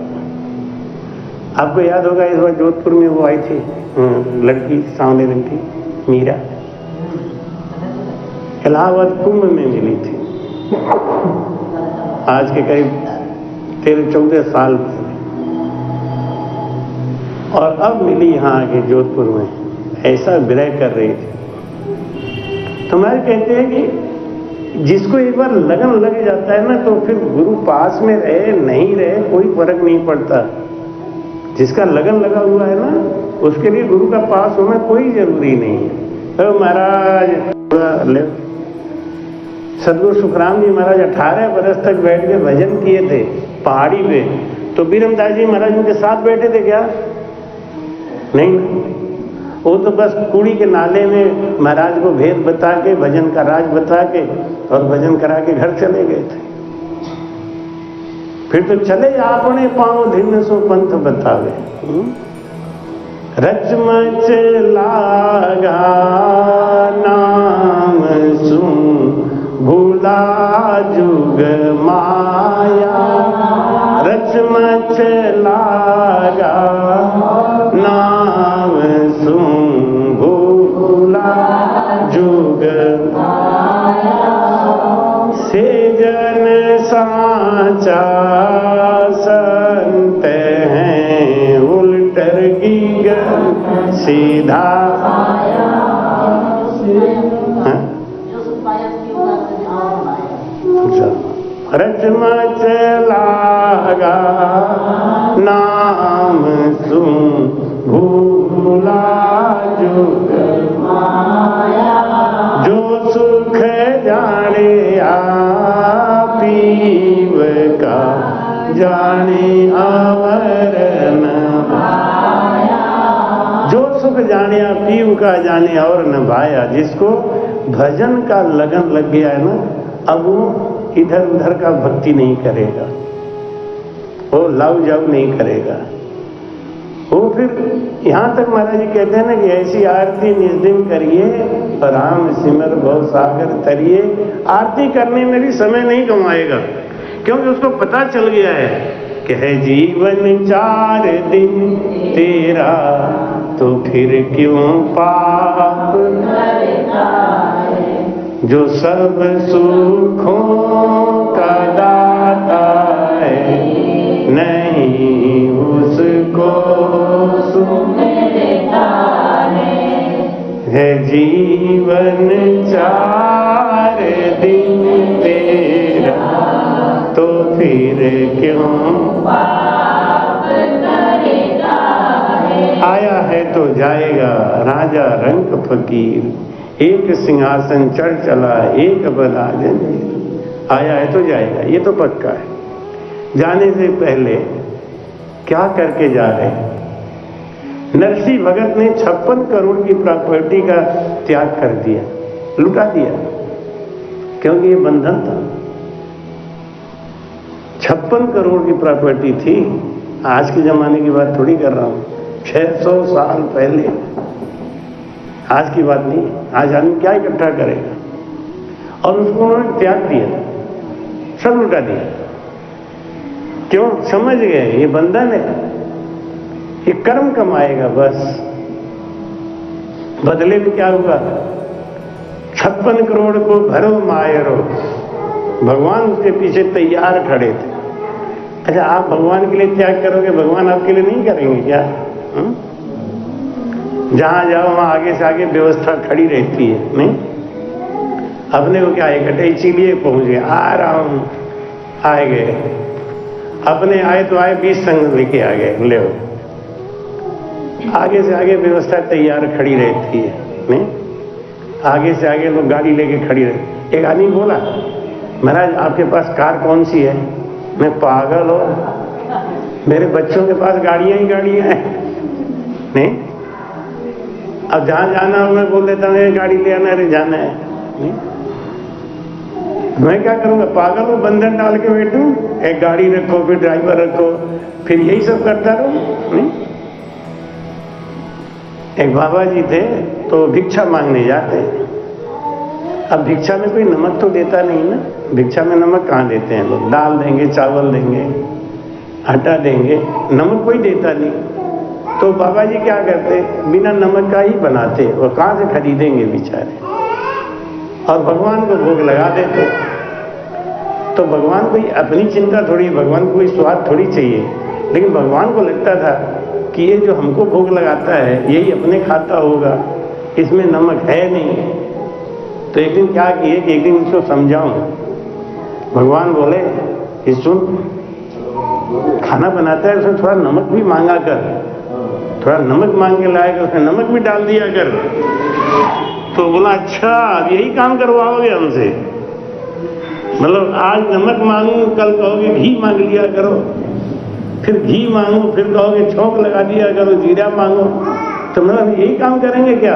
आपको याद होगा इस बार जोधपुर में वो आई थी लड़की सांवले रंग की मीरा, इलाहाबाद कुंभ में मिली थी आज के करीब 13-14 साल पहले, और अब मिली यहाँ आके जोधपुर में, ऐसा विरह कर रही थी। तुम्हारे कहते हैं कि जिसको एक बार लगन लग जाता है ना तो फिर गुरु पास में रहे नहीं रहे कोई फर्क नहीं पड़ता। जिसका लगन लगा हुआ है ना उसके लिए गुरु का पास होना कोई जरूरी नहीं है। तो महाराज सदगुरु सुखराम जी महाराज 18 बरस तक बैठ के भजन किए थे पहाड़ी पे, तो बीरमदास जी महाराज उनके साथ बैठे थे क्या? नहीं, वो तो बस कुड़ी के नाले में महाराज को भेद बता के भजन का राज बता के और भजन करा के घर चले गए थे। फिर तो चले आपने पाँव धिन सो पंथ बतावे। रचमच लागा नाम सुन भूला जुग माया, रचमच लागा नाम सुन भूला जुग माया, से जन साचा संत हैं उल्टर की सीधा। रचमच लागा नाम सुन भूला जुग माया, जो सुख जाने पीव का जाने अवर न भाया, जो सुख जाने पीव का जाने और न भाया। जिसको भजन का लगन लग गया है ना, अब वो इधर उधर का भक्ति नहीं करेगा, वो लव जव नहीं करेगा। वो फिर यहाँ तक महाराज जी कहते हैं ना कि ऐसी आरती निज दिन करिए राम सिमर भव सागर तरिए। आरती करने में भी समय नहीं कमाएगा, क्योंकि उसको पता चल गया है कि है जीवन 4 दिन तेरा, तो फिर क्यों पाप जो सब सुखों का दाता है, नहीं उसको सुख देता है जीवन 4 दिन तेरा, तो फिर क्यों पाप करेगा है। आया है तो जाएगा राजा रंग फकीर, एक सिंहासन चढ़ चला एक बना जंजीर। आया है तो जाएगा, ये तो पक्का है। जाने से पहले क्या करके जा रहे हैं? नरसिंह भगत ने 56 करोड़ की प्रॉपर्टी का त्याग कर दिया, लुटा दिया, क्योंकि ये बंधन था। 56 करोड़ की प्रॉपर्टी थी, आज के जमाने की बात थोड़ी कर रहा हूं, 600 साल पहले, आज की बात नहीं। आज आदमी क्या इकट्ठा करेगा? और उसको उन्होंने त्याग दिया, सब लुटा दिया। क्यों? समझ गए ये बंधन है, ये कर्म कमाएगा बस। बदले में क्या होगा? 56 करोड़ को भरो मायरो, भगवान उसके पीछे तैयार खड़े थे। अच्छा, आप भगवान के लिए त्याग करोगे, भगवान आपके लिए नहीं करेंगे क्या? जहां जाओ वहां आगे से आगे व्यवस्था खड़ी रहती है, नहीं? अपने को क्या इकट्ठे इसीलिए पहुंच गए, आ रहा हूं, आए गए, अपने आए तो आए, 20 संग लेके आ गए, ले आगे से आगे व्यवस्था तैयार खड़ी रहती है, नहीं? आगे से आगे लोग गाड़ी लेके खड़ी रहती। एक आदमी बोला, महाराज आपके पास कार कौन सी है? मैं पागल हो, मेरे बच्चों के पास गाड़ियां ही गाड़ियां हैं, नहीं? अब जहां जाना हो मैं बोल देता हूँ गाड़ी ले आना, रे जाना है, नहीं? मैं क्या करूंगा? पागल हूं, बंधन डाल के बैठूं? एक गाड़ी रखो, फिर ड्राइवर रखो, फिर यही सब करता रहूं, नहीं? एक बाबा जी थे तो भिक्षा मांगने जाते। अब भिक्षा में कोई नमक तो देता नहीं ना, भिक्षा में नमक कहाँ देते हैं लोग? दाल देंगे, चावल देंगे, हटा देंगे, नमक कोई देता नहीं, तो बाबा जी क्या करते, बिना नमक का ही बनाते, और कहाँ से खरीदेंगे बेचारे, और भगवान को भोग लगा देते। तो भगवान को अपनी चिंता थोड़ी, भगवान को कोई स्वाद थोड़ी चाहिए, लेकिन भगवान को लगता था कि ये जो हमको भोग लगाता है यही अपने खाता होगा, इसमें नमक है नहीं। तो एक दिन क्या किए कि एक दिन इसको समझाऊं, भगवान बोले कि सुन, खाना बनाता है उसमें थोड़ा नमक भी मांगा कर, थोड़ा नमक मांग के लाया कर, उसमें नमक भी डाल दिया कर। तो बोला अच्छा यही काम करवाओगे हमसे, मतलब आज नमक मांगू, कल कहोगे घी मांग लिया करो, फिर घी मांगो, फिर कहोगे छौंक लगा दिया करो, जीरा मांगो, तो मतलब यही काम करेंगे क्या?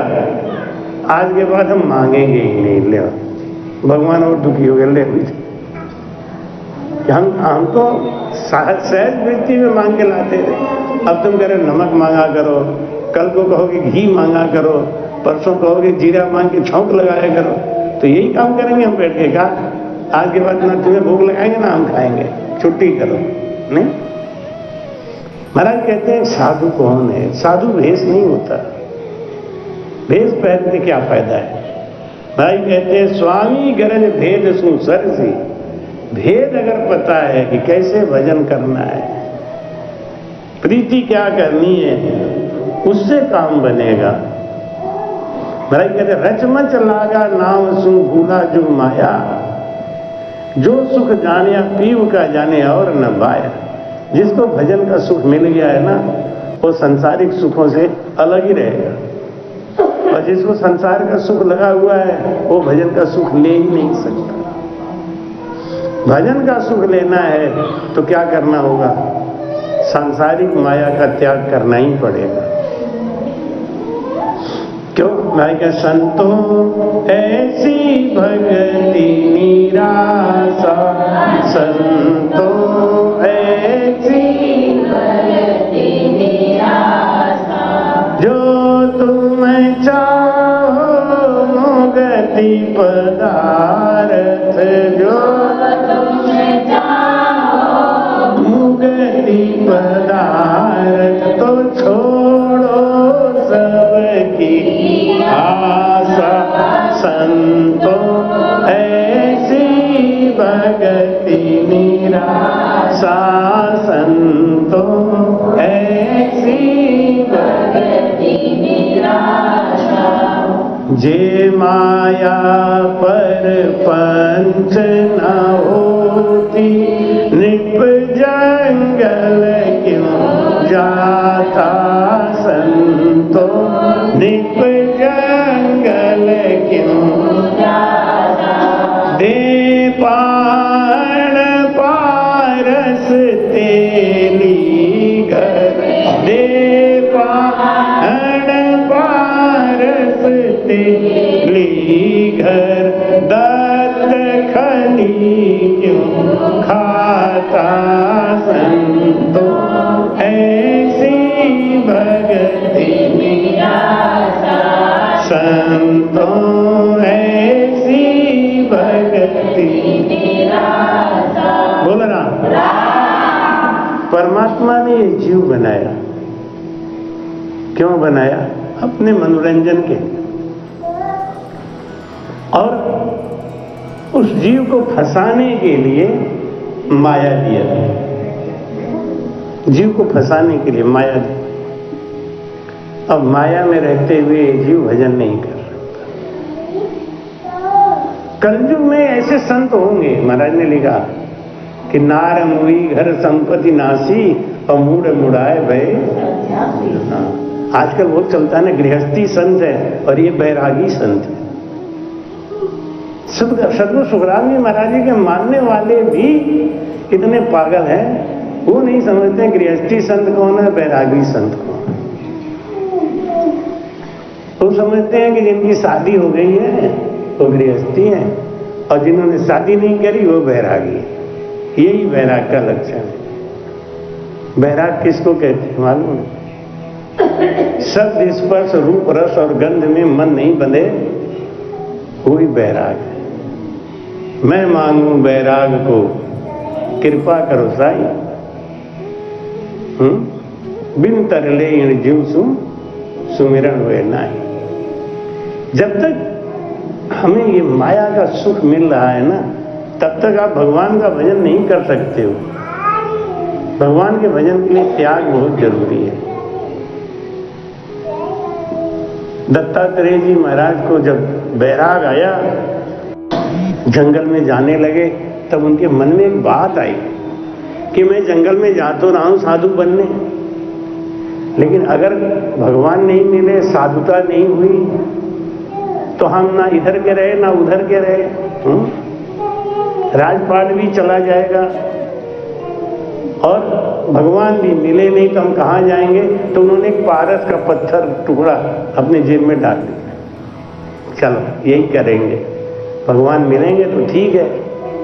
आज के बाद हम मांगेंगे ही नहीं। ले भगवान और दुखी हो गए, ले हम तो सहज वृत्ति में मांग के लाते थे, अब तुम कह रहे नमक मांगा करो, कल को कहोगे घी मांगा करो, परसों कहोगे जीरा मांग के छौंक लगाया करो, तो यही काम करेंगे हम बैठ के? कहा आज के बाद ना तुम्हें भोग लगाएंगे ना हम खाएंगे, छुट्टी करो। नहीं, महाराज कहते हैं साधु कौन है? साधु भेष नहीं होता, भेष पहन के क्या फायदा है? भाई कहते हैं स्वामी गरज भेद सु सरसी, भेद अगर पता है कि कैसे भजन करना है, प्रीति क्या करनी है, उससे काम बनेगा। महाराज कहते रचमच लागा नाम सु भूला जो माया, जो सुख जाने पीव का जाने और न बाया। जिसको भजन का सुख मिल गया है ना, वो संसारिक सुखों से अलग ही रहेगा, और जिसको संसार का सुख लगा हुआ है वो भजन का सुख ले ही नहीं सकता। भजन का सुख लेना है तो क्या करना होगा? सांसारिक माया का त्याग करना ही पड़ेगा। क्यों? मैं क्या संतों ऐसी भक्ति निराशा, संतों ऐसी भक्ति निराशा, जो तुम चाहो मुक्ति पदार्थ, जो तुम चाहो मुक्ति पदार्थ, तो छोड़ो सबकी आशा, संतों ऐसी भक्ति निराशा, संतों ऐसी भक्ति निराशा। जे माया पर पंच न होती, निप जंगल क्यों जाता, संतों निप जंगल क्यों जाता। दे पाण पारस तेली घर, दे पाण पारस तेली घर, दत्त खली क्यों खाता, संतों ऐसी भक्ति निराशा, संतों ऐसी भक्ति निराशा। बोल राम। परमात्मा ने ये जीव बनाया, क्यों बनाया? अपने मनोरंजन के, और उस जीव को फंसाने के लिए माया दिया, जीव को फंसाने के लिए माया दी। अब माया में रहते हुए जीव भजन नहीं कर सकता। कलयुग में ऐसे संत होंगे, महाराज ने लिखा कि नार मुई घर संपत्ति नासी, और मूड मुड़ाए भय। हाँ, आजकल बहुत चलता है ना, गृहस्थी संत है और ये बैरागी संत है। सदगुरु सुखराम जी महाराज जी के मानने वाले भी इतने पागल हैं, वो नहीं समझते गृहस्थी संत कौन है, बैरागी संत कौन है। वो समझते हैं कि जिनकी शादी हो गई है वो गृहस्थी है, और जिन्होंने शादी नहीं करी वो बैरागी है। यही बैराग का लक्षण है। बैराग किसको कहते हैं मालूम है? शब्द स्पर्श रूप रस और गंध में मन नहीं बंधे, वही बैराग है। मैं मांगू बैराग को, कृपा करो साईं। बिन तरले इन जीव सुमिरन हुए नाई। जब तक हमें ये माया का सुख मिल रहा है ना, तब तक आप भगवान का भजन नहीं कर सकते हो। भगवान के भजन के लिए त्याग बहुत जरूरी है। दत्तात्रेय जी महाराज को जब बैराग आया, जंगल में जाने लगे, तब उनके मन में एक बात आई कि मैं जंगल में जा तो रहा हूं साधु बनने, लेकिन अगर भगवान नहीं मिले, साधुता नहीं हुई, तो हम ना इधर के रहे ना उधर के रहे, राजपाट भी चला जाएगा और भगवान भी मिले नहीं तो हम कहाँ जाएंगे। तो उन्होंने एक पारस का पत्थर टुकड़ा अपने जेब में डाल दिया, चलो यही करेंगे, भगवान मिलेंगे तो ठीक है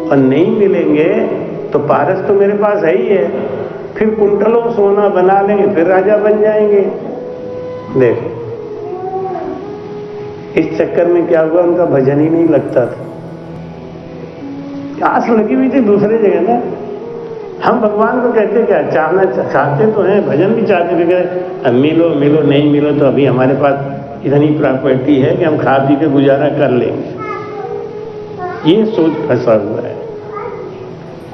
और नहीं मिलेंगे तो पारस तो मेरे पास है ही है, फिर कुंटलों सोना बना लेंगे, फिर राजा बन जाएंगे। देखो इस चक्कर में क्या हुआ, उनका भजन ही नहीं लगता था। आस लगी हुई थी दूसरे जगह ना। हम भगवान को कहते क्या, चाहते तो हैं, भजन भी चाहते थे, मिलो मिलो, नहीं मिलो तो अभी हमारे पास इतनी प्रॉपर्टी है कि हम खा पी के गुजारा कर लेंगे। ये सोच फंसा हुआ है,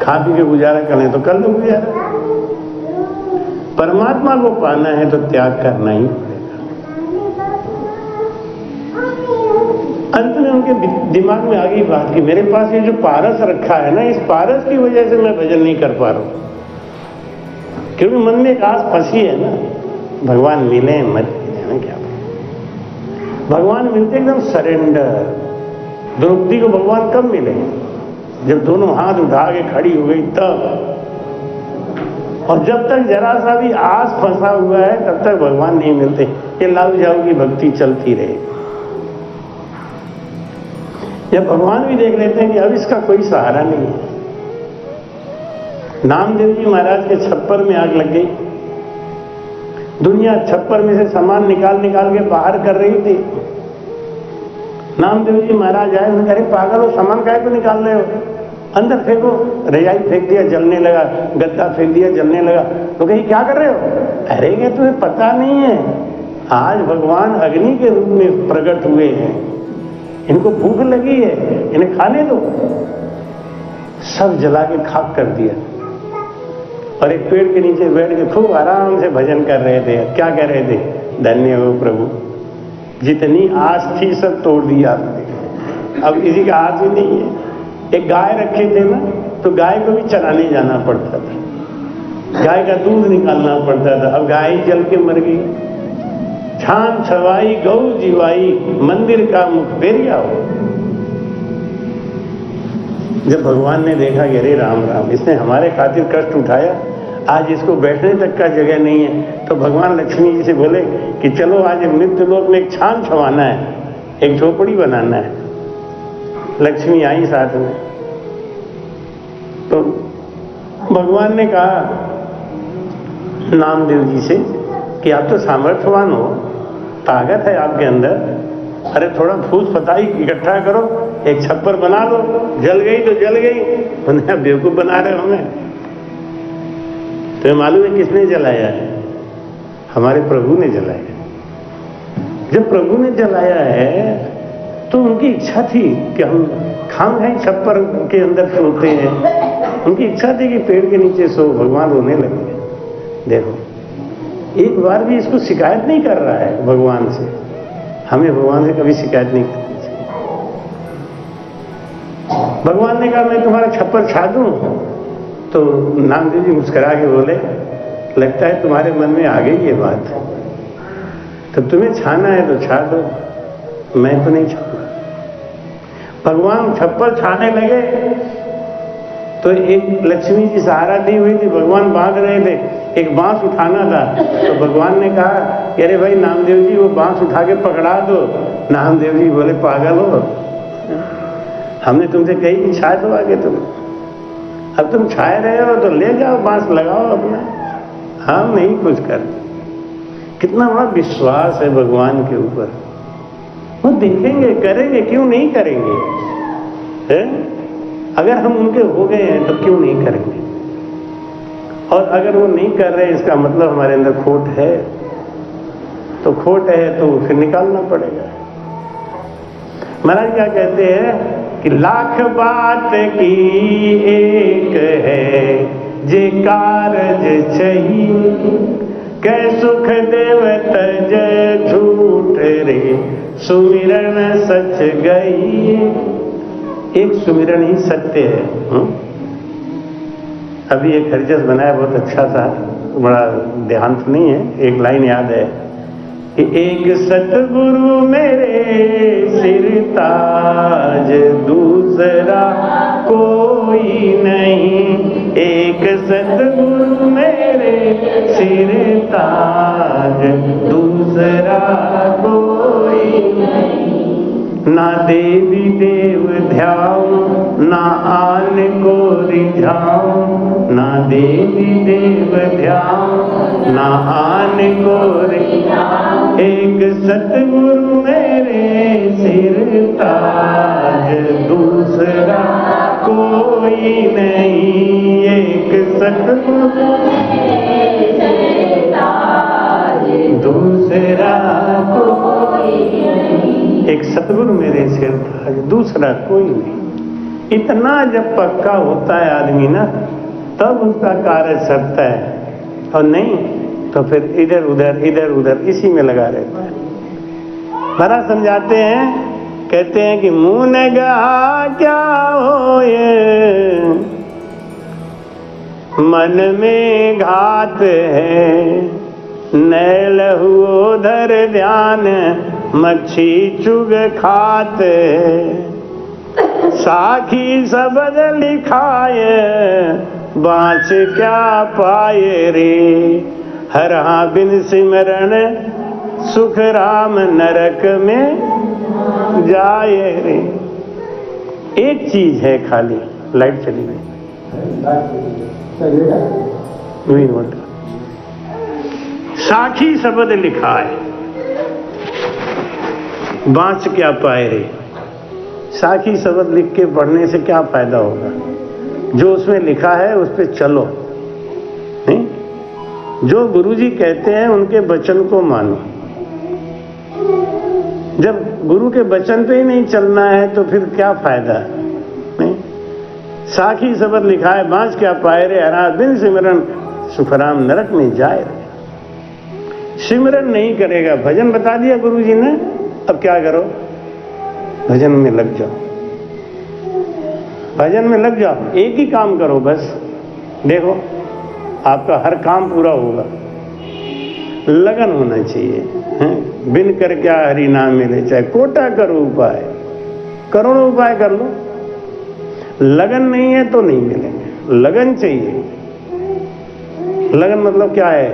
खा पी के गुजारा कर लें तो कर लो गुजारा। परमात्मा को पाना है तो त्याग करना ही पड़ेगा। अंत में उनके दिमाग में आ गई बात कि मेरे पास ये जो पारस रखा है ना, इस पारस की वजह से मैं भजन नहीं कर पा रहा हूं, क्योंकि मन में एक आस फंसी है ना, भगवान मिले मत मिले ना, क्या भगवान मिलते एकदम सरेंडर। द्रौपदी को भगवान कब मिले, जब दोनों हाथ उठा के खड़ी हो गई तब। और जब तक जरा सा भी आस फंसा हुआ है तब तक भगवान नहीं मिलते। ये लाऊ जाऊ की भक्ति चलती रहेगी। जब भगवान भी देख लेते हैं कि अब इसका कोई सहारा नहीं है। नामदेव जी महाराज के छप्पर में आग लग गई, दुनिया छप्पर में से सामान निकाल निकाल के बाहर कर रही थी। नामदेव जी महाराज आए, उन्होंने कहा पागल हो, सामान काहे को निकाल रहे हो, अंदर फेंको। रजाई फेंक दिया, जलने लगा, गद्दा फेंक दिया, जलने लगा। तो कहीं क्या कर रहे हो, अरे क्या तुम्हें पता नहीं है, आज भगवान अग्नि के रूप में प्रकट हुए हैं, इनको भूख लगी है, इन्हें खाने दो। सब जला के खाक कर दिया और एक पेड़ के नीचे बैठ के खूब आराम से भजन कर रहे थे। क्या कह रहे थे, धन्य हो प्रभु, जितनी आस थी सब तोड़ दिया आपने, अब किसी का हाथ ही नहीं है। एक गाय रखे थे ना, तो गाय को भी चराने जाना पड़ता था, गाय का दूध निकालना पड़ता था। अब गाय ही जल के मर गई। छान छवाई गौ जीवाई, मंदिर का मुख फेरिया हो। जब भगवान ने देखा कि अरे राम राम, इसने हमारे खातिर कष्ट उठाया, आज इसको बैठने तक का जगह नहीं है, तो भगवान लक्ष्मी जी से बोले कि चलो आज मृत्यु लोक में एक छान छवाना है, एक झोपड़ी बनाना है। लक्ष्मी आई साथ में। तो भगवान ने कहा नामदेव जी से कि आप तो सामर्थ्यवान हो, ताकत है आपके अंदर, अरे थोड़ा फूस पताई इकट्ठा करो, एक छप्पर बना लो। जल गई तो जल गई, उन्हें बेवकूफ बना रहे हमें। तो मालूम है किसने जलाया है, हमारे प्रभु ने जलाया। जब प्रभु ने जलाया है तो उनकी इच्छा थी कि हम खाम खाई छप्पर के अंदर सोते हैं। उनकी इच्छा थी कि पेड़ के नीचे सो। भगवान रोने लगे। देखो एक बार भी इसको शिकायत नहीं कर रहा है भगवान से। हमें भगवान से कभी शिकायत नहीं करनी चाहिए। भगवान ने कहा मैं तुम्हारा छप्पर छा दूं, तो नामदेव जी मुस्कुरा के बोले लगता है तुम्हारे मन में आ गई ये बात, तो तुम्हें छाना है तो छा दो, मैं तो नहीं छाऊंगा। भगवान छप्पर छाने लगे तो एक लक्ष्मी जी सहारा दी हुई थी, भगवान बांध रहे थे, एक बांस उठाना था। तो भगवान ने कहा कि अरे भाई नामदेव जी वो बांस उठा के पकड़ा दो। नामदेव जी बोले पागल हो, हमने तुमसे कही कि छा दो आगे, तुम अब तुम छाए रहे हो तो ले जाओ बांस लगाओ अपना, हम नहीं कुछ कर। कितना बड़ा विश्वास है भगवान के ऊपर। वो देखेंगे, करेंगे, क्यों नहीं करेंगे है? अगर हम उनके हो गए हैं तो क्यों नहीं करेंगे? और अगर वो नहीं कर रहे इसका मतलब हमारे अंदर खोट है, तो खोट है तो फिर निकालना पड़ेगा। महाराज क्या कहते हैं कि लाख बात की एक है जे कारज चाहिए, कै सुख देव तज झूठ रे सुमिरन सच गई। एक सुमिरन ही सत्य है। अभी एक हरिजस बनाया बहुत अच्छा सा, बड़ा देहांत नहीं है, एक लाइन याद है कि एक सतगुरु मेरे सिर ताज दूसरा कोई नहीं, एक सतगुरु मेरे सिर ताज दूसरा कोई नहीं। ना देवी देव ध्याऊं ना आन को रिझाऊं, ना देवी देव ध्याऊं ना आन को रिझाऊं, एक सतगुरु मेरे सिर ताज दूसरा कोई नहीं, एक सतगुरु दूसरा कोई नहीं, एक सतगुरु मेरे सिर ताज दूसरा कोई नहीं। इतना जब पक्का होता है आदमी ना, तब उसका कार्य सरता है, और नहीं तो फिर इधर उधर इसी में लगा रहता है। महाराज समझाते हैं, कहते हैं कि मुँह ने कहा क्या होए, मन में घात है, नैल हुओ धर ध्यान मच्छी चुग खात, साखी सबद लिखाए बाँच क्या पाए रे, हरहा बिन सिमरन सुख राम नरक में जाए रे। एक चीज है खाली, लाइट चली गई, साखी शब्द लिखा है, बाँच क्या पाए रे। साखी शब्द लिख के पढ़ने से क्या फायदा होगा, जो उसमें लिखा है उस पे चलो, नहीं? जो गुरुजी कहते हैं उनके वचन को मानो। जब गुरु के वचन पे ही नहीं चलना है तो फिर क्या फायदा, नहीं? साखी शब्द लिखा है, बाँच क्या पाए रे, हरा बिन सिमरन सुखराम नरक में जाए रे। सिमरन नहीं करेगा, भजन बता दिया गुरुजी ने, अब क्या करो, भजन में लग जाओ, भजन में लग जाओ, एक ही काम करो बस, देखो आपका हर काम पूरा होगा। लगन होना चाहिए, हैं? बिन कर क्या हरि नाम मिले, चाहे कोटा करो उपाय, करोड़ों उपाय कर लो, लगन नहीं है तो नहीं मिलेंगे। लगन चाहिए। लगन मतलब क्या है,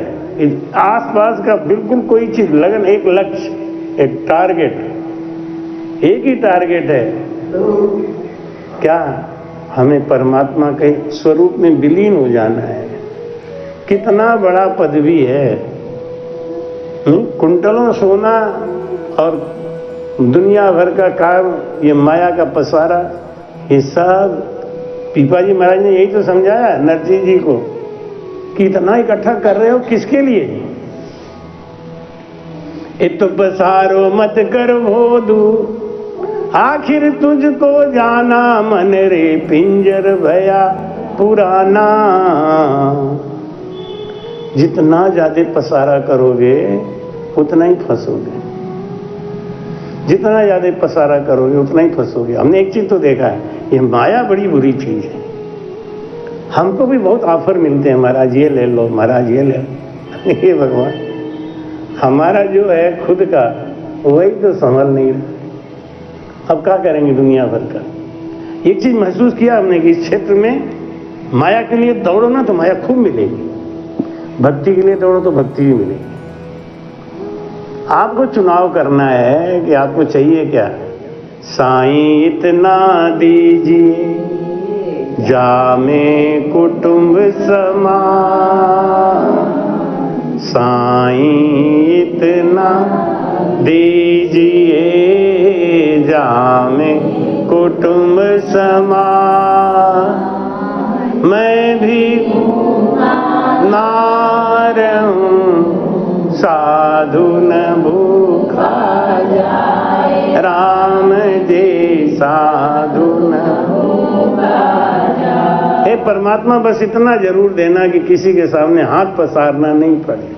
आसपास का बिल्कुल कोई चीज, लगन एक लक्ष्य, एक टारगेट, एक ही टारगेट है, क्या, हमें परमात्मा के स्वरूप में विलीन हो जाना है। कितना बड़ा पदवी है, कुंटलों सोना और दुनिया भर का काम, ये माया का पसारा, ये सब पीपाजी महाराज ने यही तो समझाया नरसिंह जी को कि इतना इकट्ठा कर रहे हो किसके लिए। इत पसारो मत कर भोदू, आखिर तुझको जाना मन रे, पिंजर भया पुराना। जितना ज्यादा पसारा करोगे उतना ही फंसोगे, जितना ज्यादा पसारा करोगे उतना ही फंसोगे। हमने एक चीज तो देखा है, ये माया बड़ी बुरी चीज है। हमको भी बहुत ऑफर मिलते हैं, महाराज ये ले लो, महाराज ये ले लो। हे भगवान, हमारा जो है खुद का वही तो संभल नहीं रहा। अब क्या करेंगे दुनिया भर का। एक चीज महसूस किया हमने कि इस क्षेत्र में माया के लिए दौड़ो ना तो माया खूब मिलेगी, भक्ति के लिए दौड़ो तो भक्ति भी मिलेगी। आपको चुनाव करना है कि आपको चाहिए क्या। साईं इतना दीजिए जामे कुटुंब समा, साईं इतना दीजिए जामे कुटुंब समा, मैं भी मारहूं साधु न भूखा जाए, राम जे साधु न भूखा जाए। हे परमात्मा, बस इतना जरूर देना कि किसी के सामने हाथ पसारना नहीं पड़े।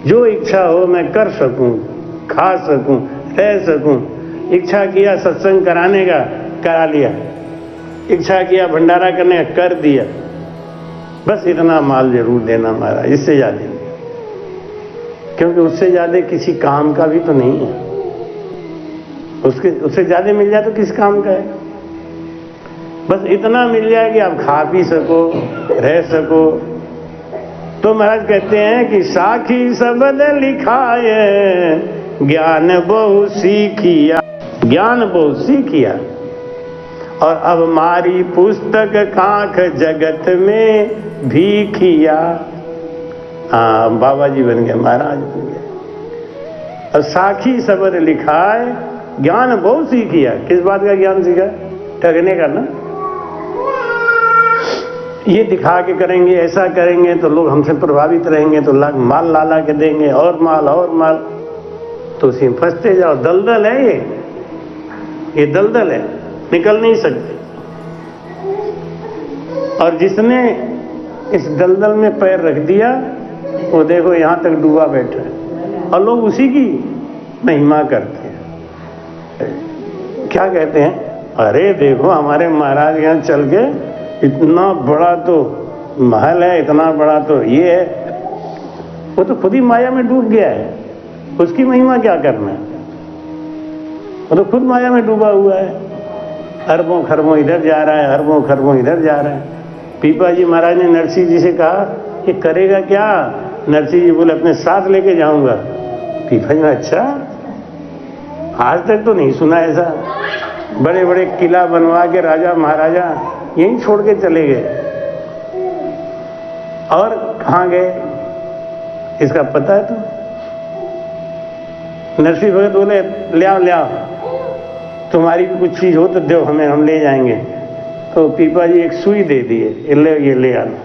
जो इच्छा हो मैं कर सकूं, खा सकूं, रह सकूं। इच्छा किया सत्संग कराने का, करा लिया। इच्छा किया भंडारा करने का, कर दिया। बस इतना माल जरूर देना महाराज, इससे ज्यादा नहीं, क्योंकि उससे ज्यादा किसी काम का भी तो नहीं है। उससे ज्यादा मिल जाए तो किस काम का है? बस इतना मिल जाए कि आप खा पी सको, रह सको। तो महाराज कहते हैं कि साखी सबद लिखाए, ज्ञान बहु सीखिया, ज्ञान बहु सीखिया। और अब मारी पुस्तक कांख जगत में भीखिया। हाँ, बाबा जी बन गए, महाराज बन गए। और साखी सबद लिखाए, ज्ञान बहु सीखिया। किस बात का ज्ञान सीखा? ठगने का ना। ये दिखा के करेंगे, ऐसा करेंगे तो लोग हमसे प्रभावित रहेंगे, तो माल ला के देंगे, और माल, तो उसी में फंसते जाओ। दलदल है ये दलदल है, निकल नहीं सकते। और जिसने इस दलदल में पैर रख दिया वो देखो यहां तक डूबा बैठा है, और लोग उसी की महिमा करते हैं। क्या कहते हैं? अरे देखो हमारे महाराज यहाँ चल के, इतना बड़ा तो महल है, इतना बड़ा तो ये है। वो तो खुद ही माया में डूब गया है, उसकी महिमा क्या करना है? वो तो खुद माया में डूबा हुआ है। अरबों खरबों इधर जा रहा है, अरबों खरबों इधर जा रहा है। पीपा जी महाराज ने नरसिंह जी से कहा कि करेगा क्या? नरसिंह जी बोले अपने साथ लेके जाऊंगा। पीपा जी ने अच्छा, आज तक तो नहीं सुना ऐसा। बड़े बड़े किला बनवा के राजा महाराजा यहीं छोड़ के चले गए। और कहां गए इसका पता है? तो नरसिंह भगत बोले ले आओ, तुम्हारी भी कुछ चीज हो तो दो हमें, हम ले जाएंगे। तो पीपा जी एक सुई दे दिए, ये ले आना।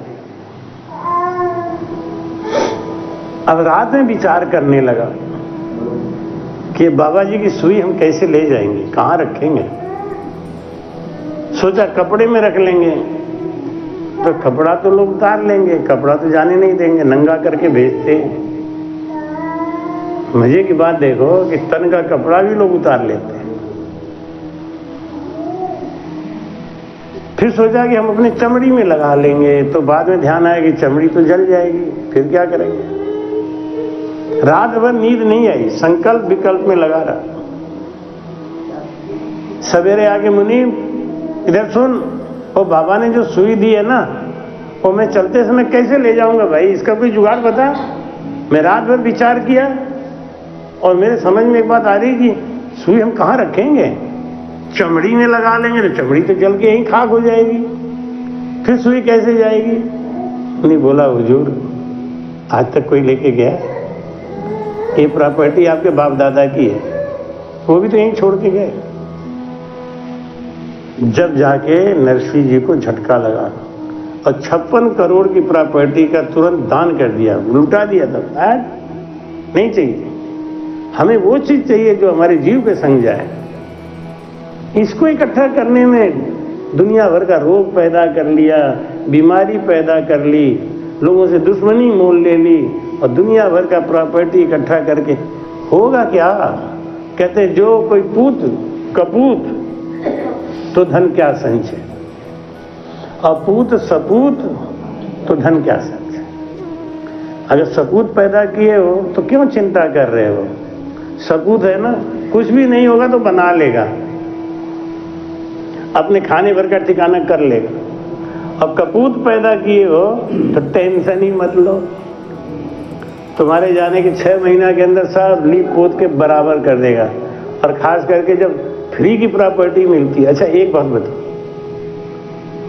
अब रात में विचार करने लगा कि बाबा जी की सुई हम कैसे ले जाएंगे, कहां रखेंगे। सोचा कपड़े में रख लेंगे, तो कपड़ा तो लोग उतार लेंगे, कपड़ा तो जाने नहीं देंगे, नंगा करके भेजते। मजे की बात देखो कि तन का कपड़ा भी लोग उतार लेते हैं। फिर सोचा कि हम अपने चमड़ी में लगा लेंगे, तो बाद में ध्यान आया कि चमड़ी तो जल जाएगी, फिर क्या करेंगे। रात भर नींद नहीं आई, संकल्प विकल्प में लगा रहा। सवेरे आके मुनीम इधर सुन, वो बाबा ने जो सुई दी है ना, वो मैं चलते समय कैसे ले जाऊंगा भाई, इसका कोई जुगाड़ बता। मैं रात भर विचार किया और मेरे समझ में एक बात आ रही कि सुई हम कहाँ रखेंगे। चमड़ी में लगा लेंगे तो चमड़ी तो जल के यहीं खाक हो जाएगी, फिर सुई कैसे जाएगी। नहीं बोला हुजूर आज तक कोई लेके गया? ये प्रॉपर्टी आपके बाप दादा की है, वो भी तो यहीं छोड़ के गए। जब जाके नरसिंह जी को झटका लगा और 56 करोड़ की प्रॉपर्टी का तुरंत दान कर दिया, लुटा दिया। तब नहीं चाहिए हमें, वो चीज चाहिए जो हमारे जीव पे संग जाए। इसको इकट्ठा करने में दुनिया भर का रोग पैदा कर लिया, बीमारी पैदा कर ली, लोगों से दुश्मनी मोल ले ली, और दुनिया भर का प्रॉपर्टी इकट्ठा करके होगा क्या? कहते जो कोई पूत कपूत तो धन क्या संचय, अपूत सपूत तो धन क्या संचय। अगर सपूत पैदा किए हो तो क्यों चिंता कर रहे हो? सपूत है ना, कुछ भी नहीं होगा तो बना लेगा, अपने खाने भर का ठिकाना कर लेगा। अब कपूत पैदा किए हो तो टेंशन ही मत लो, तुम्हारे जाने के 6 महीना के अंदर सब लीप पोत के बराबर कर देगा। और खास करके जब फ्री की प्रॉपर्टी मिलती है। अच्छा एक बात बताओ,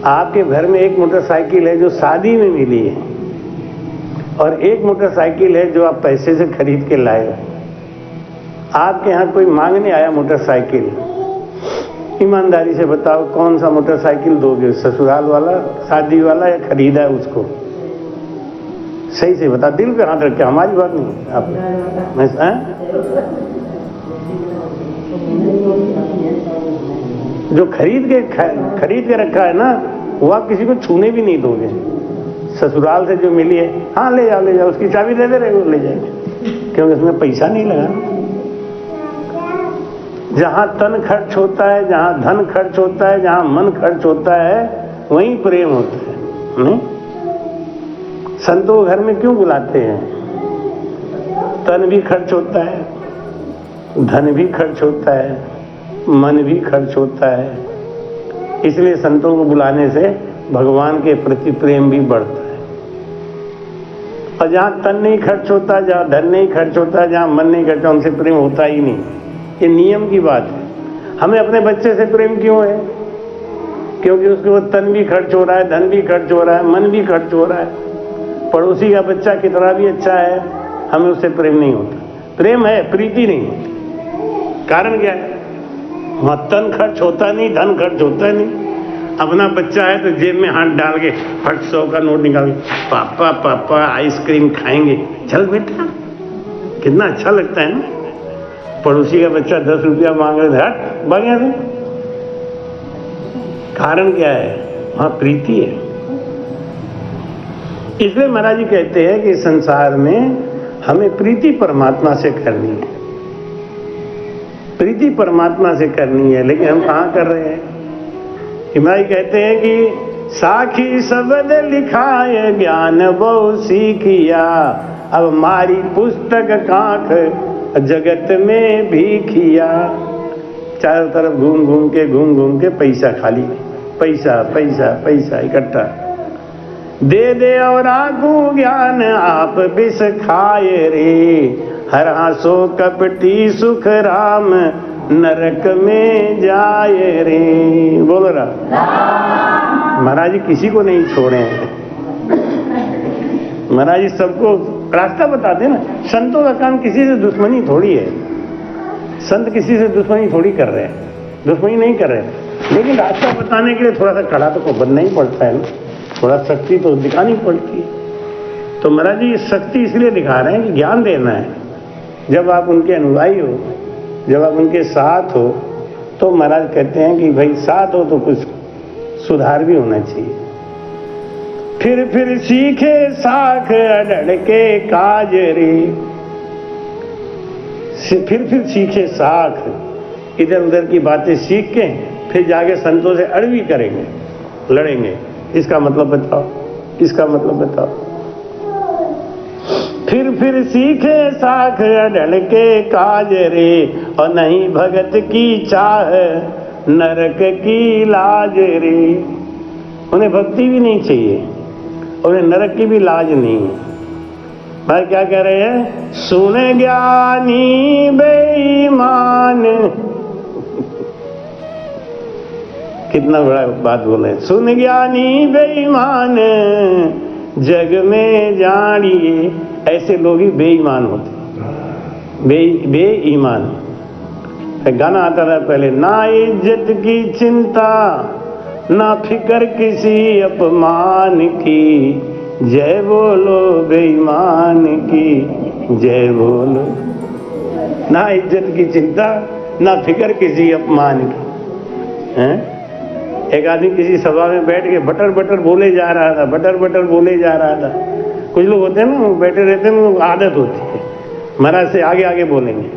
आपके घर में एक मोटरसाइकिल है जो शादी में मिली है, और एक मोटरसाइकिल है जो आप पैसे से खरीद के लाए हो। आपके यहाँ कोई मांगने आया मोटरसाइकिल, ईमानदारी से बताओ कौन सा मोटरसाइकिल दोगे? ससुराल वाला, शादी वाला, या खरीदा है उसको? सही से बता, दिल पे हाथ रख के, हमारी बात नहीं आप जो खरीद के रखा है ना, वो आप किसी को छूने भी नहीं दोगे। ससुराल से जो मिली है, हाँ ले जाओ, उसकी चाबी दे दे रहे हो, ले जाएंगे, क्योंकि उसमें पैसा नहीं लगा। जहां तन खर्च होता है, जहां धन खर्च होता है, जहां मन खर्च होता है, वहीं प्रेम होता है। नहीं, संतों घर में क्यों बुलाते हैं? तन भी खर्च होता है, धन भी खर्च होता है, मन भी खर्च होता है, इसलिए संतों को बुलाने से भगवान के प्रति प्रेम भी बढ़ता है। और जहां तन नहीं खर्च होता, जहां धन नहीं खर्च होता, जहां मन नहीं खर्च, उनसे प्रेम होता ही नहीं। ये नियम की बात है। हमें अपने बच्चे से प्रेम क्यों है? क्योंकि उसके वो तन भी खर्च हो रहा है, धन भी खर्च हो रहा है, मन भी खर्च हो रहा है। पड़ोसी का बच्चा कितना भी अच्छा है, हमें उससे प्रेम नहीं होता। प्रेम है, प्रीति नहीं होती। कारण क्या है? वहां तन खर्च होता नहीं, धन खर्च होता नहीं। अपना बच्चा है तो जेब में हाथ डाल के फट 100 का नोट निकाल के, पापा आइसक्रीम खाएंगे, चल बेटा, कितना अच्छा लगता है ना। पड़ोसी का बच्चा 10 रुपया मांग रहे, हट भाग से। कारण क्या है? वहां प्रीति है। इसलिए महाराज जी कहते हैं कि संसार में हमें प्रीति परमात्मा से करनी है, प्रीति परमात्मा से करनी है। लेकिन हम कहां कर रहे हैं? महाराज कहते हैं कि साखी शब्द लिखाए ज्ञान बहु सीखिया, अब मारी पुस्तक कांख जगत में भीखिया। चारों तरफ घूम घूम के पैसा खाली, पैसा इकट्ठा दे और आगू ज्ञान आप विष खाए रे, हर हासो कपटी सुख राम नरक में जाए रे। बोलो रहा। महाराज जी किसी को नहीं छोड़े हैं, महाराज जी सबको रास्ता बताते ना। संतों का काम किसी से दुश्मनी थोड़ी है, संत किसी से दुश्मनी थोड़ी कर रहे हैं, दुश्मनी नहीं कर रहे हैं। लेकिन रास्ता बताने के लिए थोड़ा सा कड़ा तो बनना ही पड़ता है ना, थोड़ा शक्ति तो दिखानी पड़ती है। तो महाराज जी शक्ति इसलिए दिखा रहे हैं कि ज्ञान देना है। जब आप उनके अनुयायी हो, जब आप उनके साथ हो, तो महाराज कहते हैं कि भाई साथ हो तो कुछ सुधार भी होना चाहिए। फिर सीखे साख अड़ड़ के काज रे, फिर सीखे साख, इधर उधर की बातें सीख के फिर जाके संतों से अड़वी करेंगे, लड़ेंगे। इसका मतलब बताओ, इसका मतलब बताओ। फिर सीखे साख अड़ड़ के काज रे, और नहीं भगत की चाह नरक की लाज रे। उन्हें भक्ति भी नहीं चाहिए, उन्हें नरक की भी लाज नहीं है। भाई क्या कह रहे हैं? सुन ज्ञानी बेईमान, कितना बड़ा बात बोले। सुन ज्ञानी बेईमान जग में जानिए, ऐसे लोग ही बेईमान होते, बेईमान। गाना आता था पहले, ना इज्जत की चिंता, ना फिकर किसी अपमान की, जय बोलो बेईमान की, जय बोलो। ना इज्जत की चिंता, ना फिकर किसी अपमान की। हैं? एक आदमी किसी सभा में बैठ के बटर बटर बोले जा रहा था, बटर बटर बोले जा रहा था। कुछ लोग होते हैं ना, बैठे रहते हैं, उनको आदत होती है महाराज से आगे आगे बोलेंगे।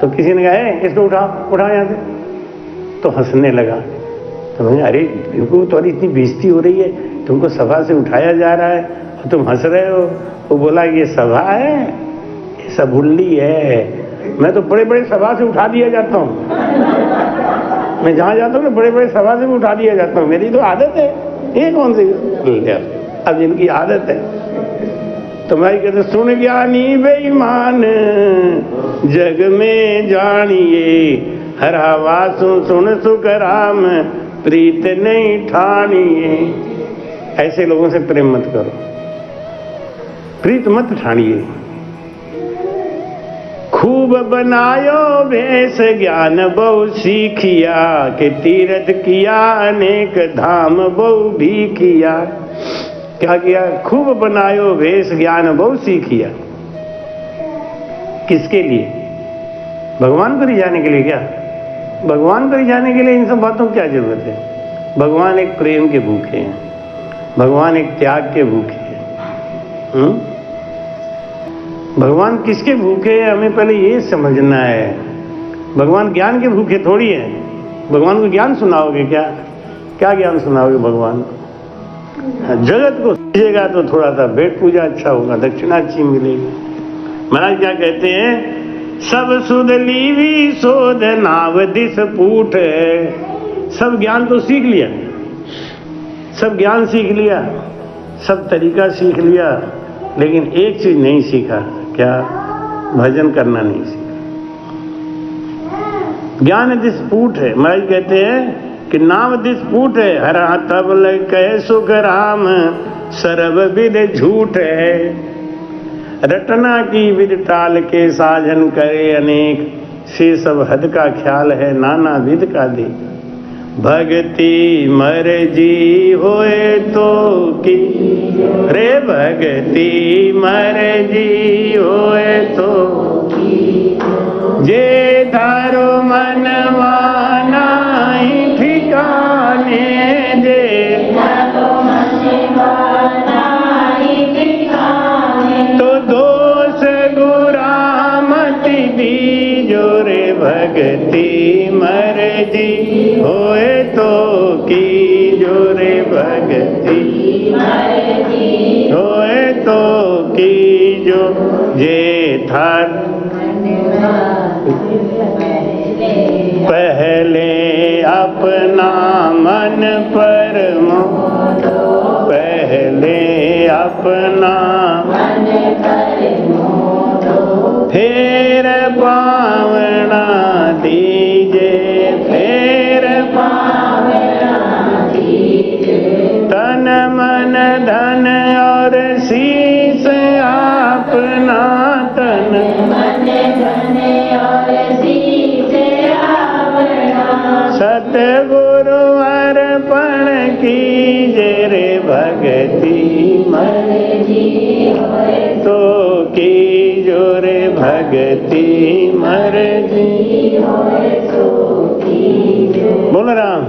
तो किसी ने कहा इसको उठाओ यहाँ से, तो हंसने लगा। तो मैंने, अरे इनको तो इतनी बेइज्जती हो रही है, तुमको सभा से उठाया जा रहा है और तुम हंस रहे हो। वो बोला ये सभा है, ये सब हुल्ली है, मैं तो बड़े बड़े सभा से उठा दिया जाता हूँ। मैं जहाँ जाता हूँ ना, बड़े बड़े सभा से भी उठा दिया जाता हूँ, मेरी तो आदत है। ये कौन सी अब इनकी आदत है। तो मैं कहते, सुन ज्ञानी बेईमान जग में जानिए, हर हवा सुन सुख राम प्रीत नहीं ठानिए। ऐसे लोगों से प्रेम मत करो, प्रीत मत ठानिए। खूब बनायो भेष ज्ञान बहु सीखिया, के तीर्थ किया अनेक धाम बहु भी किया। क्या किया? खूब बनायो वेश ज्ञान बहु सीखिया। किसके लिए? भगवान को रिझाने के लिए क्या? भगवान को रिझाने के लिए इन सब बातों की क्या जरूरत है? भगवान एक प्रेम के भूखे हैं, भगवान एक त्याग के भूखे हैं। भगवान किसके भूखे हैं हमें पहले ये समझना है। भगवान ज्ञान के भूखे थोड़ी है। भगवान को ज्ञान सुनाओगे क्या? क्या ज्ञान सुनाओगे भगवान को? जगत को समझेगा तो थोड़ा सा भेंट पूजा अच्छा होगा, दक्षिणा अच्छी मिलेगी। महाराज क्या कहते हैं? सब सुध लीवी सोध नाव दिस पूठ। सब ज्ञान तो सीख लिया, सब ज्ञान सीख लिया, सब तरीका सीख लिया, लेकिन एक चीज नहीं सीखा। क्या? भजन करना नहीं सीखा। ज्ञान दिसपूट है। महाराज कहते हैं कि नाम दिसपूट है। हरा तब कह सुख राम सर्व विद झूठ है। रटना की विद टाल के साजन करे अनेक। से सब हद का ख्याल है नाना विद का दे। भक्ति मर्जी होए तो की रे भक्ति मर्जी होए तो जे धारो मनवाना ठिकाने जे तो दोष गुरामति दीजो रे भक्ति मर्जी होए तो की जो रे भक्ति होए तो की जो जे थार पहले अपना मन पर पहले अपना फेर पावना दीजे फेर पावना दीजे। तन मन धन और शीस अपना तन मन धन और शीस अपना सतगुरु अर्पण कीजे रे भक्ति मर्जी तो की जो रे भक्ति मर्जी। बोलो राम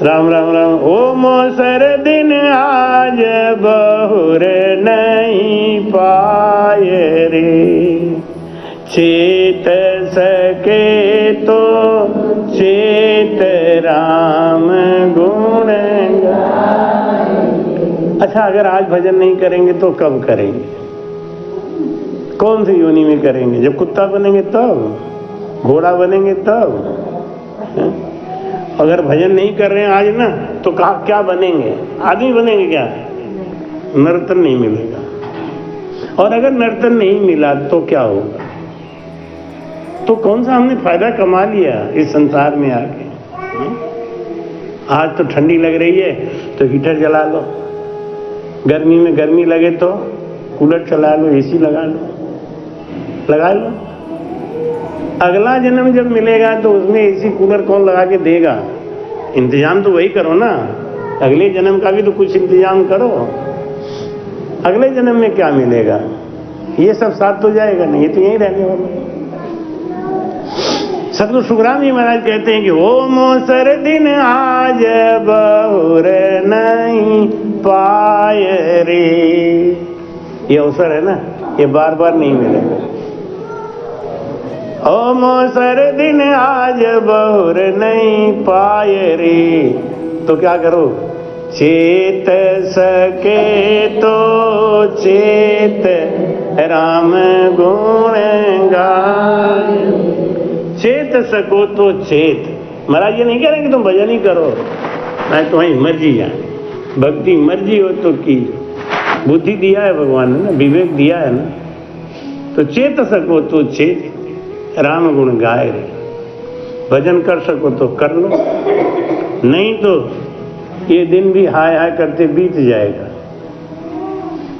राम राम राम। ओ मोसर दिन आज बहुर नहीं पाए रे। चेत सके तो चेत राम गुण गाए। अच्छा, अगर आज भजन नहीं करेंगे तो कब करेंगे? कौन सी योनि में करेंगे? जब कुत्ता बनेंगे तब? घोड़ा बनेंगे तब? अगर भजन नहीं कर रहे हैं आज ना तो क्या बनेंगे? आदमी बनेंगे क्या? नर्तन नहीं मिलेगा। और अगर नर्तन नहीं मिला तो क्या होगा? तो कौन सा हमने फायदा कमा लिया इस संसार में आके? आज तो ठंडी लग रही है तो हीटर जला लो, गर्मी में गर्मी लगे तो कूलर चला लो, एसी लगा लो। अगला जन्म जब मिलेगा तो उसमें एसी कूलर कौन लगा के देगा? इंतजाम तो वही करो ना। अगले जन्म का भी तो कुछ इंतजाम करो। अगले जन्म में क्या मिलेगा? ये सब साथ तो जाएगा नहीं, ये तो यहीं रहने वाला। सतगुरु सुखराम जी महाराज कहते हैं कि ओ मोसर दिन आज बहुर नहीं पाए रे। ये अवसर है ना, ये बार बार नहीं मिलेगा। ओ मोसर दिन आज बहुर नहीं पाए रे। तो क्या करो? चेत सके तो चेत राम गुण गाए। चेत सको तो चेत। महाराज ये नहीं कह रहे कि तुम भजन ही करो, मैं तुम्हारी मर्जी है, भक्ति मर्जी हो तो की। बुद्धि दिया है भगवान ने ना, विवेक दिया है ना। तो चेत सको तो चेत राम गुण गाए रे। भजन कर सको तो कर लो, नहीं तो ये दिन भी हाय हाय करते बीत जाएगा।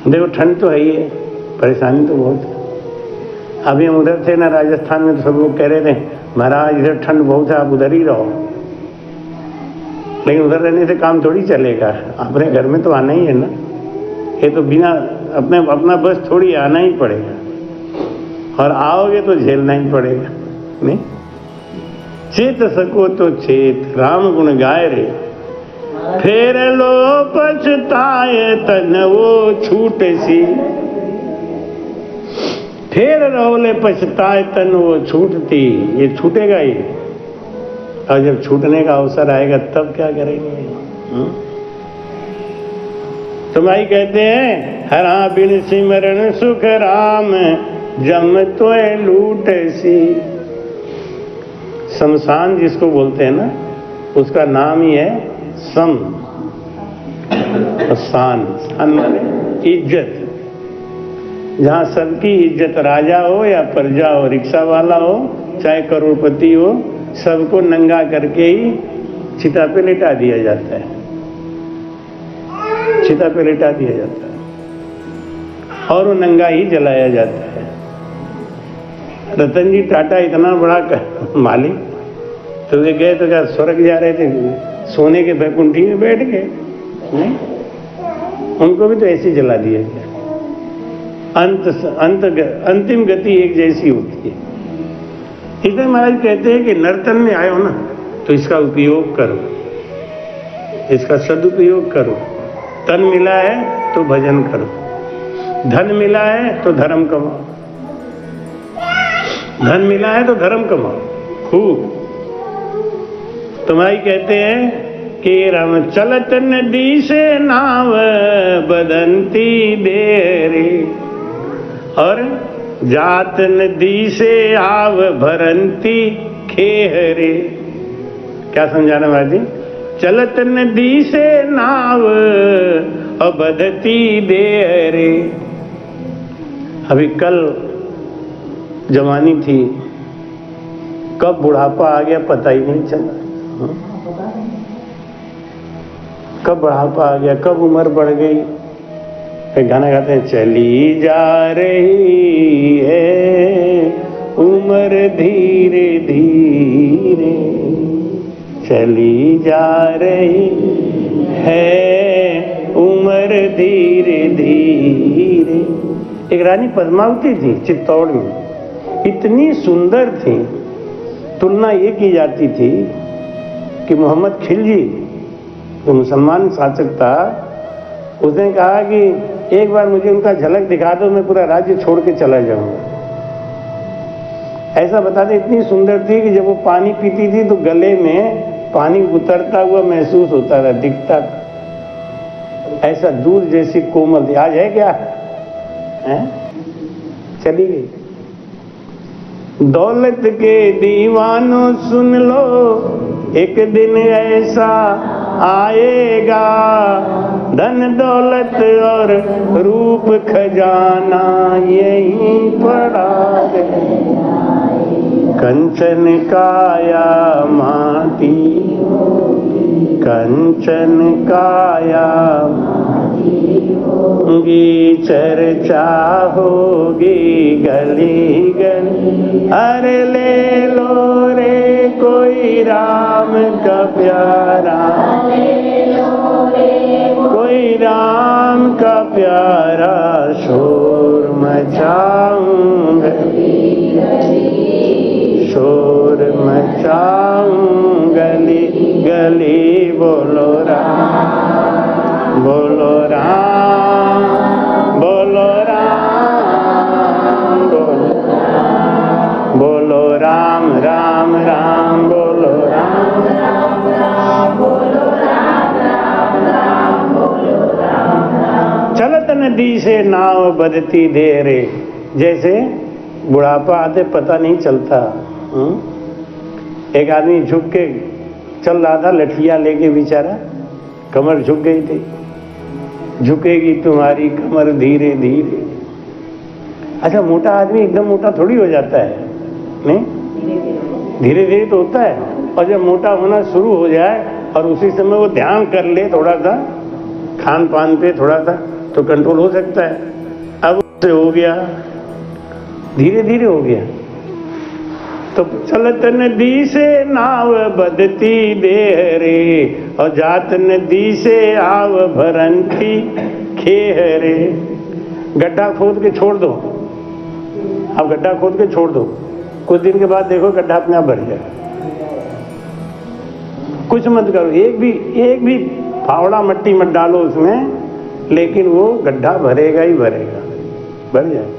देखो ठंड तो है ही है, परेशानी तो बहुत है। अभी हम उधर थे ना राजस्थान में, तो सब लोग कह रहे थे महाराज इधर ठंड बहुत है, आप उधर ही रहो। लेकिन उधर रहने से काम थोड़ी चलेगा, अपने घर में तो आना ही है ना। ये तो बिना अपना बस थोड़ी आना ही पड़ेगा, और आओगे तो झेलना ही पड़ेगा। नहीं चेत सको तो चेत, राम गुण गाय रे, फेर लो पछताए तन वो छूट सी, फेर रोले पछताए तन वो छूटती, ये छूटेगा ही। और जब छूटने का अवसर आएगा तब क्या करेंगे? तो भाई कहते हैं हरा बिन सिमरन सुख राम, जम तो लूट सी। शमशान जिसको बोलते हैं ना, उसका नाम ही है सम और शान। शान माने इज्जत, जहां सबकी इज्जत, राजा हो या प्रजा हो, रिक्शा वाला हो चाहे करोड़पति हो, सबको नंगा करके ही चिता पे लिटा दिया जाता है, चिता पे लिटा दिया जाता है और वो नंगा ही जलाया जाता है। रतन जी टाटा इतना बड़ा मालिक, तो वे गए तो क्या स्वर्ग जा रहे थे, सोने के बैकुंठी में बैठ गए? नहीं, उनको भी तो ऐसे जला दिया गया। अंतिम गति एक जैसी होती है। इसलिए महाराज कहते हैं कि नर्तन में आए हो ना, तो इसका उपयोग करो, इसका सदुपयोग करो। तन मिला है तो भजन करो, धन मिला है तो धर्म कमाओ, धन मिला है तो धर्म कमाओ खूब। तुम्हारी कहते हैं कि राम चलत नदी से नाव बदंती बेरे, और जात नदी से आव भरंती खेहरे। क्या समझाना महाराज जी? चलत नदी से नाव बदती बेरे। अभी कल जवानी थी, कब बुढ़ापा आ गया पता ही नहीं चला। कब बुढ़ापा आ गया, कब उम्र बढ़ गई। फिर गाना गाते हैं, चली जा रही है उम्र धीरे धीरे, चली जा रही है उम्र धीरे धीरे। एक रानी पद्मावती थी चित्तौड़ में, इतनी सुंदर थी, तुलना ये की जाती थी कि मोहम्मद खिलजी जो मुसलमान शासक था, उसने कहा कि एक बार मुझे उनका झलक दिखा दो, मैं पूरा राज्य छोड़ के चला जाऊंगा। ऐसा बताते इतनी सुंदर थी कि जब वो पानी पीती थी तो गले में पानी उतरता हुआ महसूस होता था, दिखता था। ऐसा दूध जैसी कोमल थी। आज है क्या है? चली गई। दौलत के दीवानों सुन लो, एक दिन ऐसा आएगा, धन दौलत और रूप खजाना यहीं पड़ा है। कंचन काया माटी, कंचन काया होगी, चर्चा होगी गली गली। अरे ले लो रे कोई राम का प्यारा, कोई राम का प्यारा, शोर मचाऊंगा, शोर मचाऊं गली गली। बोलो राम, बोलो राम, बोलो राम, बोलो राम, राम राम, बोलो राम, चलत नदी से नाव बदती देरे। जैसे बुढ़ापा आते पता नहीं चलता। एक आदमी झुक के चल रहा था, लठिया लेके, बेचारा कमर झुक गई थी। झुकेगी तुम्हारी कमर धीरे धीरे। अच्छा, मोटा आदमी एकदम मोटा थोड़ी हो जाता है, नहीं, धीरे धीरे तो होता है। और जब मोटा होना शुरू हो जाए और उसी समय वो ध्यान कर ले थोड़ा सा खान पान पे, थोड़ा सा, तो कंट्रोल हो सकता है। अब उससे हो गया, धीरे धीरे हो गया। तो चलत नदी से नाव बदती देह रे, और जात नदी से आव भरंती खेह रे। गड्ढा खोद के छोड़ दो, अब गड्ढा खोद के छोड़ दो, कुछ दिन के बाद देखो गड्ढा अपने आप भर जाए। कुछ मत करो, एक भी फावड़ा मट्टी मत डालो उसमें, लेकिन वो गड्ढा भरेगा ही भरेगा, भर जाए।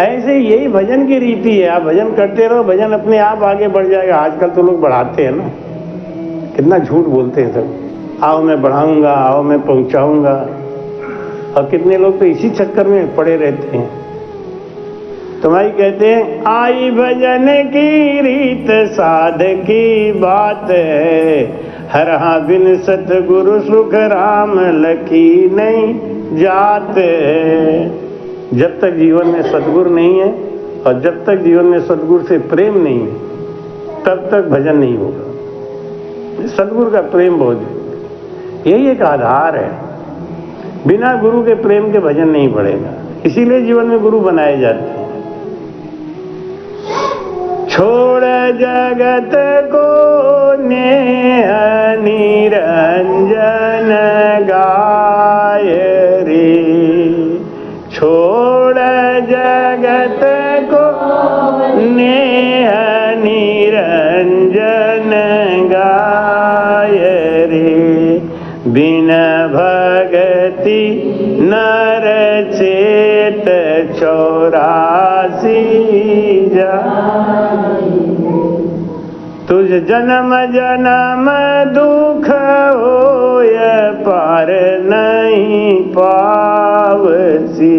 ऐसे यही भजन की रीति है, आप भजन करते रहो, भजन अपने आप आगे बढ़ जाएगा। आजकल तो लोग बढ़ाते हैं ना, कितना झूठ बोलते हैं सब, आओ मैं बढ़ाऊंगा, आओ मैं पहुंचाऊंगा, और कितने लोग तो इसी चक्कर में पड़े रहते हैं। तुम्हारी कहते हैं आई भजन की रीत साध की बात है, हर हाँ बिन सतगुरु सुख राम लखी नहीं जात है। जब तक जीवन में सद्गुरु नहीं है और जब तक जीवन में सद्गुरु से प्रेम नहीं है, तब तक भजन नहीं होगा। सद्गुरु का प्रेम बहुत है, यही एक आधार है। बिना गुरु के प्रेम के भजन नहीं पड़ेगा, इसीलिए जीवन में गुरु बनाए जाते हैं। छोड़ जगत को नेह निरंजन गाय रे, छोड़ जगत को नेह निरंजन गाय रे, बिन भगति नर चेत 84 जाय। तुझ जन्म जन्म दुख होय पार नहीं पावसी,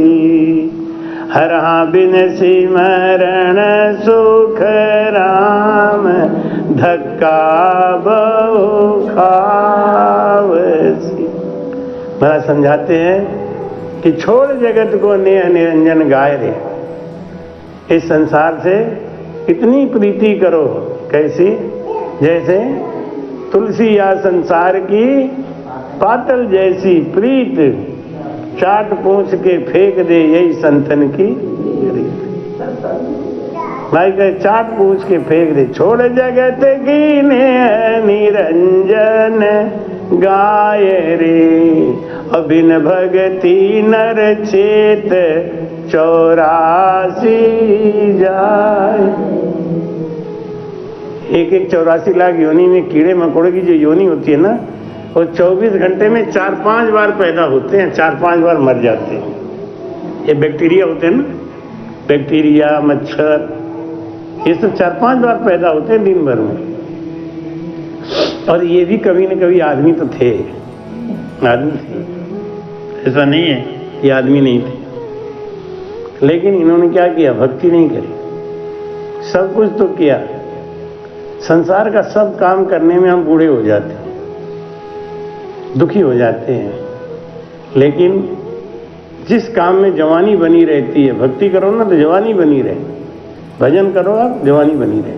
हर हाँ बिन सिमरण सुख राम धक्का बहु खावसी। बड़ा समझाते हैं कि छोड़ जगत को नेह निरंजन गाय रे, इस संसार से इतनी प्रीति करो, कैसी? जैसे तुलसी या संसार की पातल जैसी प्रीत, चाट पूछ के फेंक दे यही संतन की भाई कहे चाट पूछ के फेंक दे। छोड़ जगत की निरंजन गाय रे, अबिन भगति नर चेत 84 जाय। एक 84 लाख योनि में कीड़े मकोड़े की जो योनि होती है ना, वो 24 घंटे में 4-5 बार पैदा होते हैं, 4-5 बार मर जाते हैं। ये बैक्टीरिया होते हैं ना, बैक्टीरिया मच्छर, ये सब 4-5 बार पैदा होते हैं दिन भर में। और ये भी कभी न कभी आदमी तो थे, आदमी थे, ऐसा नहीं है कि आदमी नहीं थे। लेकिन इन्होंने क्या किया? भक्ति नहीं करी। सब कुछ तो किया, संसार का सब काम करने में हम बूढ़े हो जाते हैं, दुखी हो जाते हैं। लेकिन जिस काम में जवानी बनी रहती है, भक्ति करो ना तो जवानी बनी रहे, भजन करो आप जवानी बनी रहे।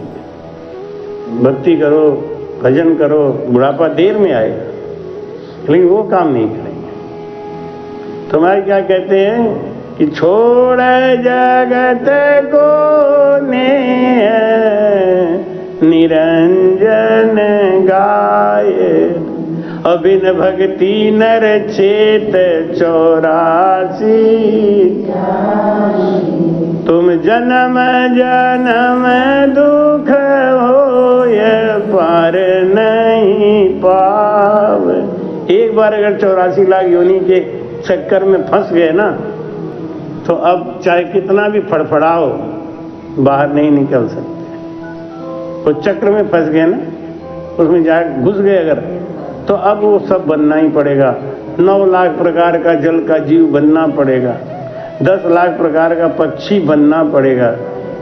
भक्ति करो, भजन करो, बुढ़ापा देर में आएगा, लेकिन वो काम नहीं करेंगे। तुम्हारे क्या कहते हैं कि छोड़ जगत को नेह निरंजन गाय, अबिन भक्ति नर चेत 84 तुम जन्म जन्म दुख होय पार नहीं पाव। एक बार अगर 84 लाख योनि के चक्कर में फंस गए ना, तो अब चाहे कितना भी फड़फड़ाओ बाहर नहीं निकल सकते। वो चक्र में फंस गए ना, उसमें जा घुस गए अगर, तो अब वो सब बनना ही पड़ेगा। 9 लाख प्रकार का जल का जीव बनना पड़ेगा, 10 लाख प्रकार का पक्षी बनना पड़ेगा,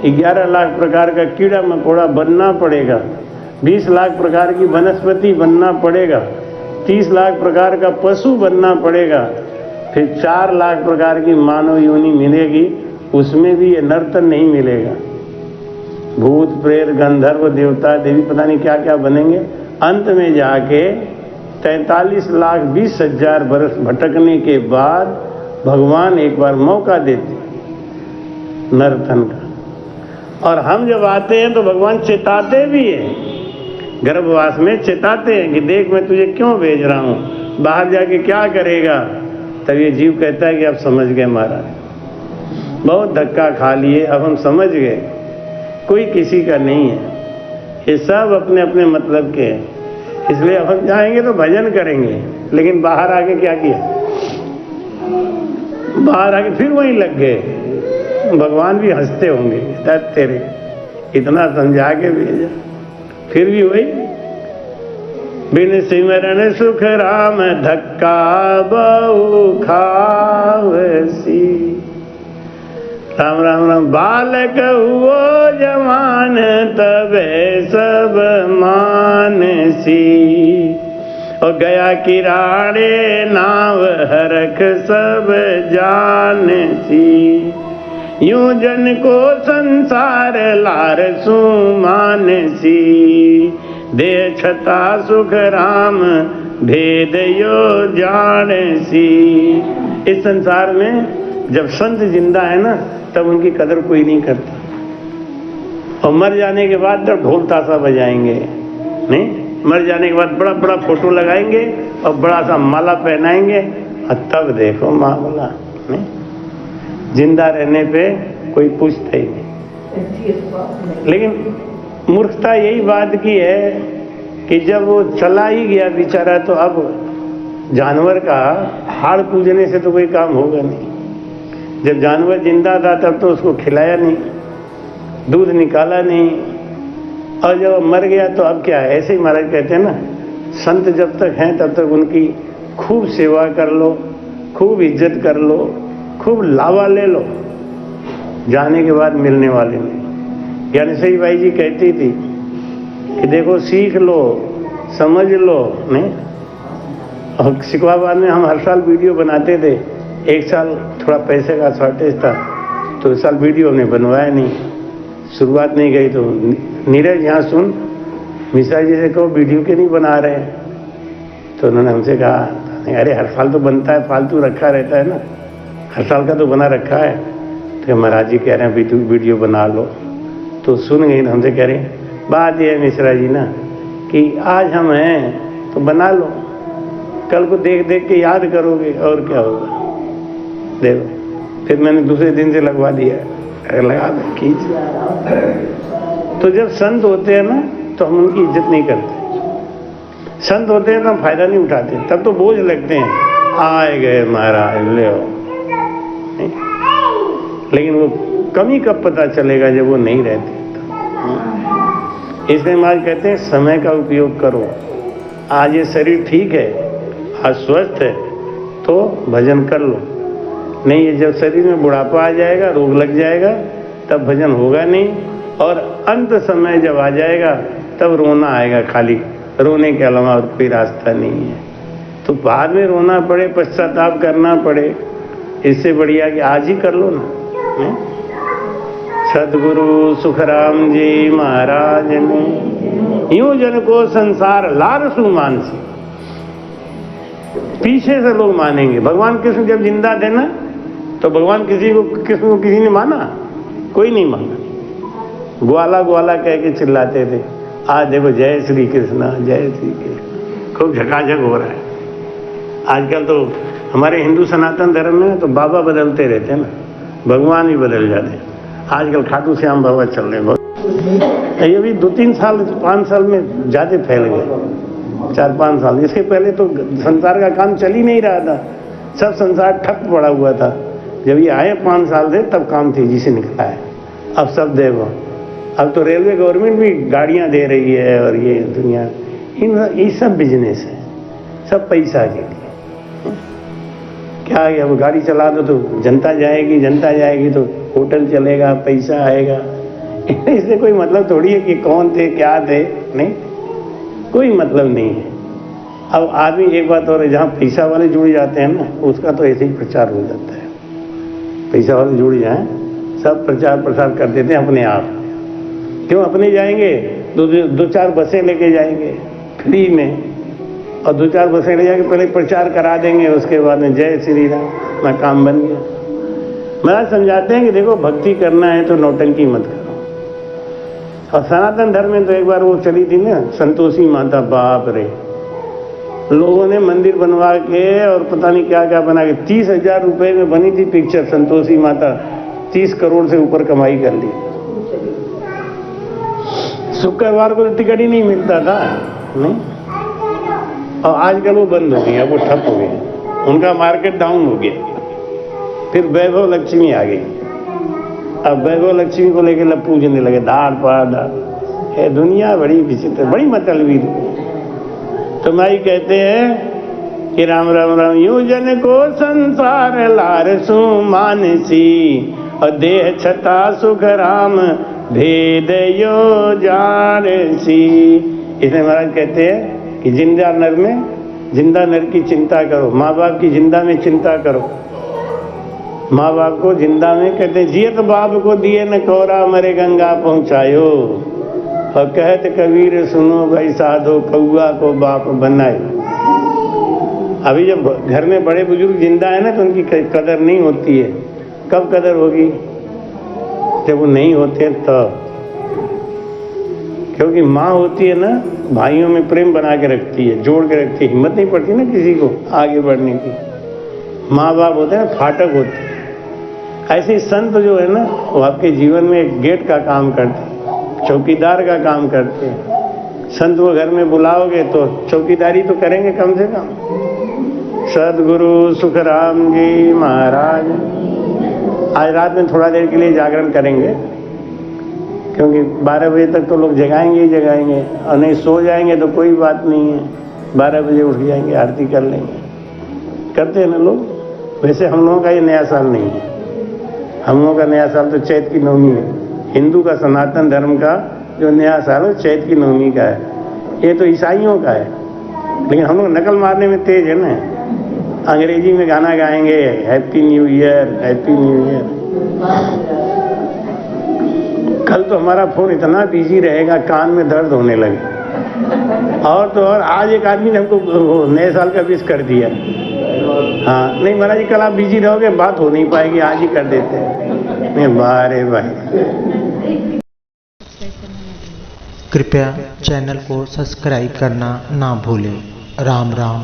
11 लाख प्रकार का कीड़ा मकोड़ा बनना पड़ेगा, 20 लाख प्रकार की वनस्पति बनना पड़ेगा, 30 लाख प्रकार का पशु बनना पड़ेगा, फिर 4 लाख प्रकार की मानव योनि मिलेगी, उसमें भी ये नर्तन नहीं मिलेगा। भूत प्रेत गंधर्व देवता देवी पता नहीं क्या क्या बनेंगे। अंत में जाके 43 लाख 20 हजार बरस भटकने के बाद भगवान एक बार मौका देते नर्तन का, और हम जब आते हैं तो भगवान चेताते भी हैं, गर्भवास में चेताते हैं कि देख मैं तुझे क्यों भेज रहा हूँ, बाहर जाके क्या करेगा। तब ये जीव कहता है कि आप समझ गए महाराज, बहुत धक्का खा लिए, अब हम समझ गए कोई किसी का नहीं है, ये सब अपने अपने मतलब के हैं। इसलिए अब हम जाएंगे तो भजन करेंगे, लेकिन बाहर आके क्या किया, बाहर आके फिर वहीं लग गए। भगवान भी हंसते होंगे, तेरे इतना समझा के भेजा फिर भी वही। बिन सिमरन सुख राम धक्का बहु खावसी। राम राम राम बालक हुओ जवान तबे सब मानसी। और गया किराड़े नाव हरख सब जानसी। यूं जन को संसार लार सुमानसी। दे छता सुख राम भेद यो जानसी। इस संसार में जब संत जिंदा है ना, तब उनकी कदर कोई नहीं करता। और मर जाने के बाद जब ढोल ताशा बजाएंगे, नहीं, मर जाने के बाद बड़ा बड़ा फोटो लगाएंगे और बड़ा सा माला पहनाएंगे, और तब देखो मामला। नहीं, जिंदा रहने पे कोई पूछता ही नहीं। लेकिन मूर्खता यही बात की है कि जब वो चला ही गया बेचारा, तो अब जानवर का हाड़ पूजने से तो कोई काम होगा नहीं। जब जानवर जिंदा था तब तो उसको खिलाया नहीं, दूध निकाला नहीं, और जब मर गया तो अब क्या है। ऐसे ही महाराज कहते हैं ना, संत जब तक हैं तब तक उनकी खूब सेवा कर लो, खूब इज्जत कर लो, खूब लावा ले लो, जाने के बाद मिलने वाले नहीं। ज्ञानेश्वरी बाई जी कहती थी कि देखो सीख लो, समझ लो, नहीं। और सिकवाबाद में हम हर साल वीडियो बनाते थे। एक साल थोड़ा पैसे का शॉर्टेज था तो इस साल वीडियो हमने बनवाया नहीं, शुरुआत नहीं गई। तो नीरज यहाँ सुन, मिश्रा जी से कहो वीडियो के नहीं बना रहे हैं। तो उन्होंने हमसे कहा, अरे हर साल तो बनता है, फालतू रखा रहता है ना, हर साल का तो बना रखा है। तो महाराज जी कह रहे हैं वीडियो बना लो। तो सुन गई, हमसे कह रहे हैं बात यह है मिश्रा जी ना कि आज हम हैं तो बना लो, कल को देख देख के याद करोगे और क्या होगा। देखो फिर मैंने दूसरे दिन से लगवा दिया, लगा दो खींच। तो जब संत होते हैं ना तो हम उनकी इज्जत नहीं करते। संत होते हैं तो हम फायदा नहीं उठाते, तब तो बोझ लगते हैं, आए गए महाराज ले आओ। लेकिन वो कमी कब पता चलेगा, जब वो नहीं रहते। इसलिए महाराज कहते हैं समय का उपयोग करो। आज ये शरीर ठीक है, आज स्वस्थ है तो भजन कर लो, नहीं ये जब शरीर में बुढ़ापा आ जाएगा, रोग लग जाएगा, तब भजन होगा नहीं। और अंत समय जब आ जाएगा तब रोना आएगा, खाली रोने के अलावा और कोई रास्ता नहीं है। तो बाद में रोना पड़े, पश्चाताप करना पड़े, इससे बढ़िया कि आज ही कर लो ना। सदगुरु सुखराम जी महाराज ने यूं जन को संसार लार सुमानसी। पीछे से लोग मानेंगे। भगवान कृष्ण जब जिंदा थे ना, तो भगवान कृष्ण को किसी ने माना? कोई नहीं माना। ग्वाला ग्वाला कह के चिल्लाते थे। आज देखो जय श्री कृष्ण, जय श्री कृष्ण, खूब झकाझक हो रहा है। आजकल तो हमारे हिंदू सनातन धर्म में तो बाबा बदलते रहते हैं ना, भगवान भी बदल जाते हैं। आजकल खाटू श्याम बाबा चल रहे हैं बहुत। ये भी 2-3 साल 5 साल में ज्यादा फैल गए, 4-5 साल। इसके पहले तो संसार का काम चल ही नहीं रहा था, सब संसार ठप पड़ा हुआ था। जब ये आए 5 साल से तब काम तेजी से निकला है। अब सब देखो, अब तो रेलवे गवर्नमेंट भी गाड़ियां दे रही है, और ये दुनिया ये सब बिजनेस है, सब पैसा के लिए। क्या है, अब गाड़ी चला दो तो जनता जाएगी, जनता जाएगी तो होटल चलेगा, पैसा आएगा। इससे कोई मतलब थोड़ी है कि कौन थे क्या थे, नहीं, कोई मतलब नहीं है। अब आदमी एक बात और है, जहाँ पैसा वाले जुड़ जाते हैं ना, उसका तो ऐसे ही प्रचार हो जाता है। पैसा वाले जुड़ जाए, सब प्रचार प्रसार कर देते हैं अपने आप। क्यों अपने जाएंगे, 2-4 बसें लेके जाएंगे फ्री में, और 2-4 बसें ले जाके पहले प्रचार करा देंगे, उसके बाद में जय श्री राम, मैं काम बन गया। महाराज समझाते हैं कि देखो भक्ति करना है तो नौटंकी मत करो, और सनातन धर्म में तो एक बार वो चली थी ना संतोषी माता, बाप रे, लोगों ने मंदिर बनवा के और पता नहीं क्या क्या बना के 30,000 रुपए में बनी थी पिक्चर संतोषी माता, 30 करोड़ से ऊपर कमाई कर ली। शुक्रवार को तो टिकट ही नहीं मिलता था, नहीं। और आजकल वो बंद हो गई, अब वो ठप हो गई, उनका मार्केट डाउन हो गया। फिर वैभव लक्ष्मी आ गई, अब वैभव लक्ष्मी को लेकर लोग पूजने लगे, धाड़ पाड़ धाड़। है दुनिया बड़ी विचित्र, बड़ी मतलबी। तो माई कहते हैं कि राम राम राम यूं जन को संसार लार सु मानसी, और देह छता सुख राम भेद यो जानसी। इसलिए महाराज कहते हैं कि जिंदा नर की चिंता करो, माँ बाप की जिंदा में चिंता करो। माँ बाप को जिंदा में कहते जियत बाप को दिए न कोरा, मरे गंगा पहुँचायो। और कहते कबीर सुनो भाई साधो, कौआ को बाप बनाए। अभी जब घर में बड़े बुजुर्ग जिंदा है ना तो उनकी कदर नहीं होती है। कब कदर होगी? जब वो नहीं होते तब। क्योंकि माँ होती है ना, भाइयों में प्रेम बना के रखती है, जोड़ के रखती है, हिम्मत नहीं पड़ती ना किसी को आगे बढ़ने की। माँ बाप होते हैं ना, फाटक होते हैं। ऐसे ही संत जो है ना, वो आपके जीवन में एक गेट का काम करते हैं, चौकीदार का काम करते हैं। संत को घर में बुलाओगे तो चौकीदारी तो करेंगे कम से कम। सदगुरु सुखराम जी महाराज आज रात में थोड़ा देर के लिए जागरण करेंगे, क्योंकि 12 बजे तक तो लोग जगाएंगे ही जगाएंगे, और नहीं सो जाएंगे तो कोई बात नहीं है, 12 बजे उठ जाएंगे, आरती कर लेंगे। करते हैं ना लोग। वैसे हम लोगों का ये नया साल नहीं है, हम लोगों का नया साल तो चैत की नवमी है। हिंदू का, सनातन धर्म का जो नया साल है चैत की नवमी का है। ये तो ईसाइयों का है, लेकिन हम लोग नकल मारने में तेज है ना। अंग्रेजी में गाना गाएंगे, happy new year, happy new year. कल तो हमारा फोन इतना बिजी रहेगा, कान में दर्द होने लगे। और तो और आज एक आदमी ने हमको नए साल का विश कर दिया। हाँ नहीं महाराज जी, कल आप बिजी रहोगे, बात हो नहीं पाएगी, आज ही कर देते हैं। बारे भाई, कृपया चैनल को सब्सक्राइब करना ना भूलें। राम राम।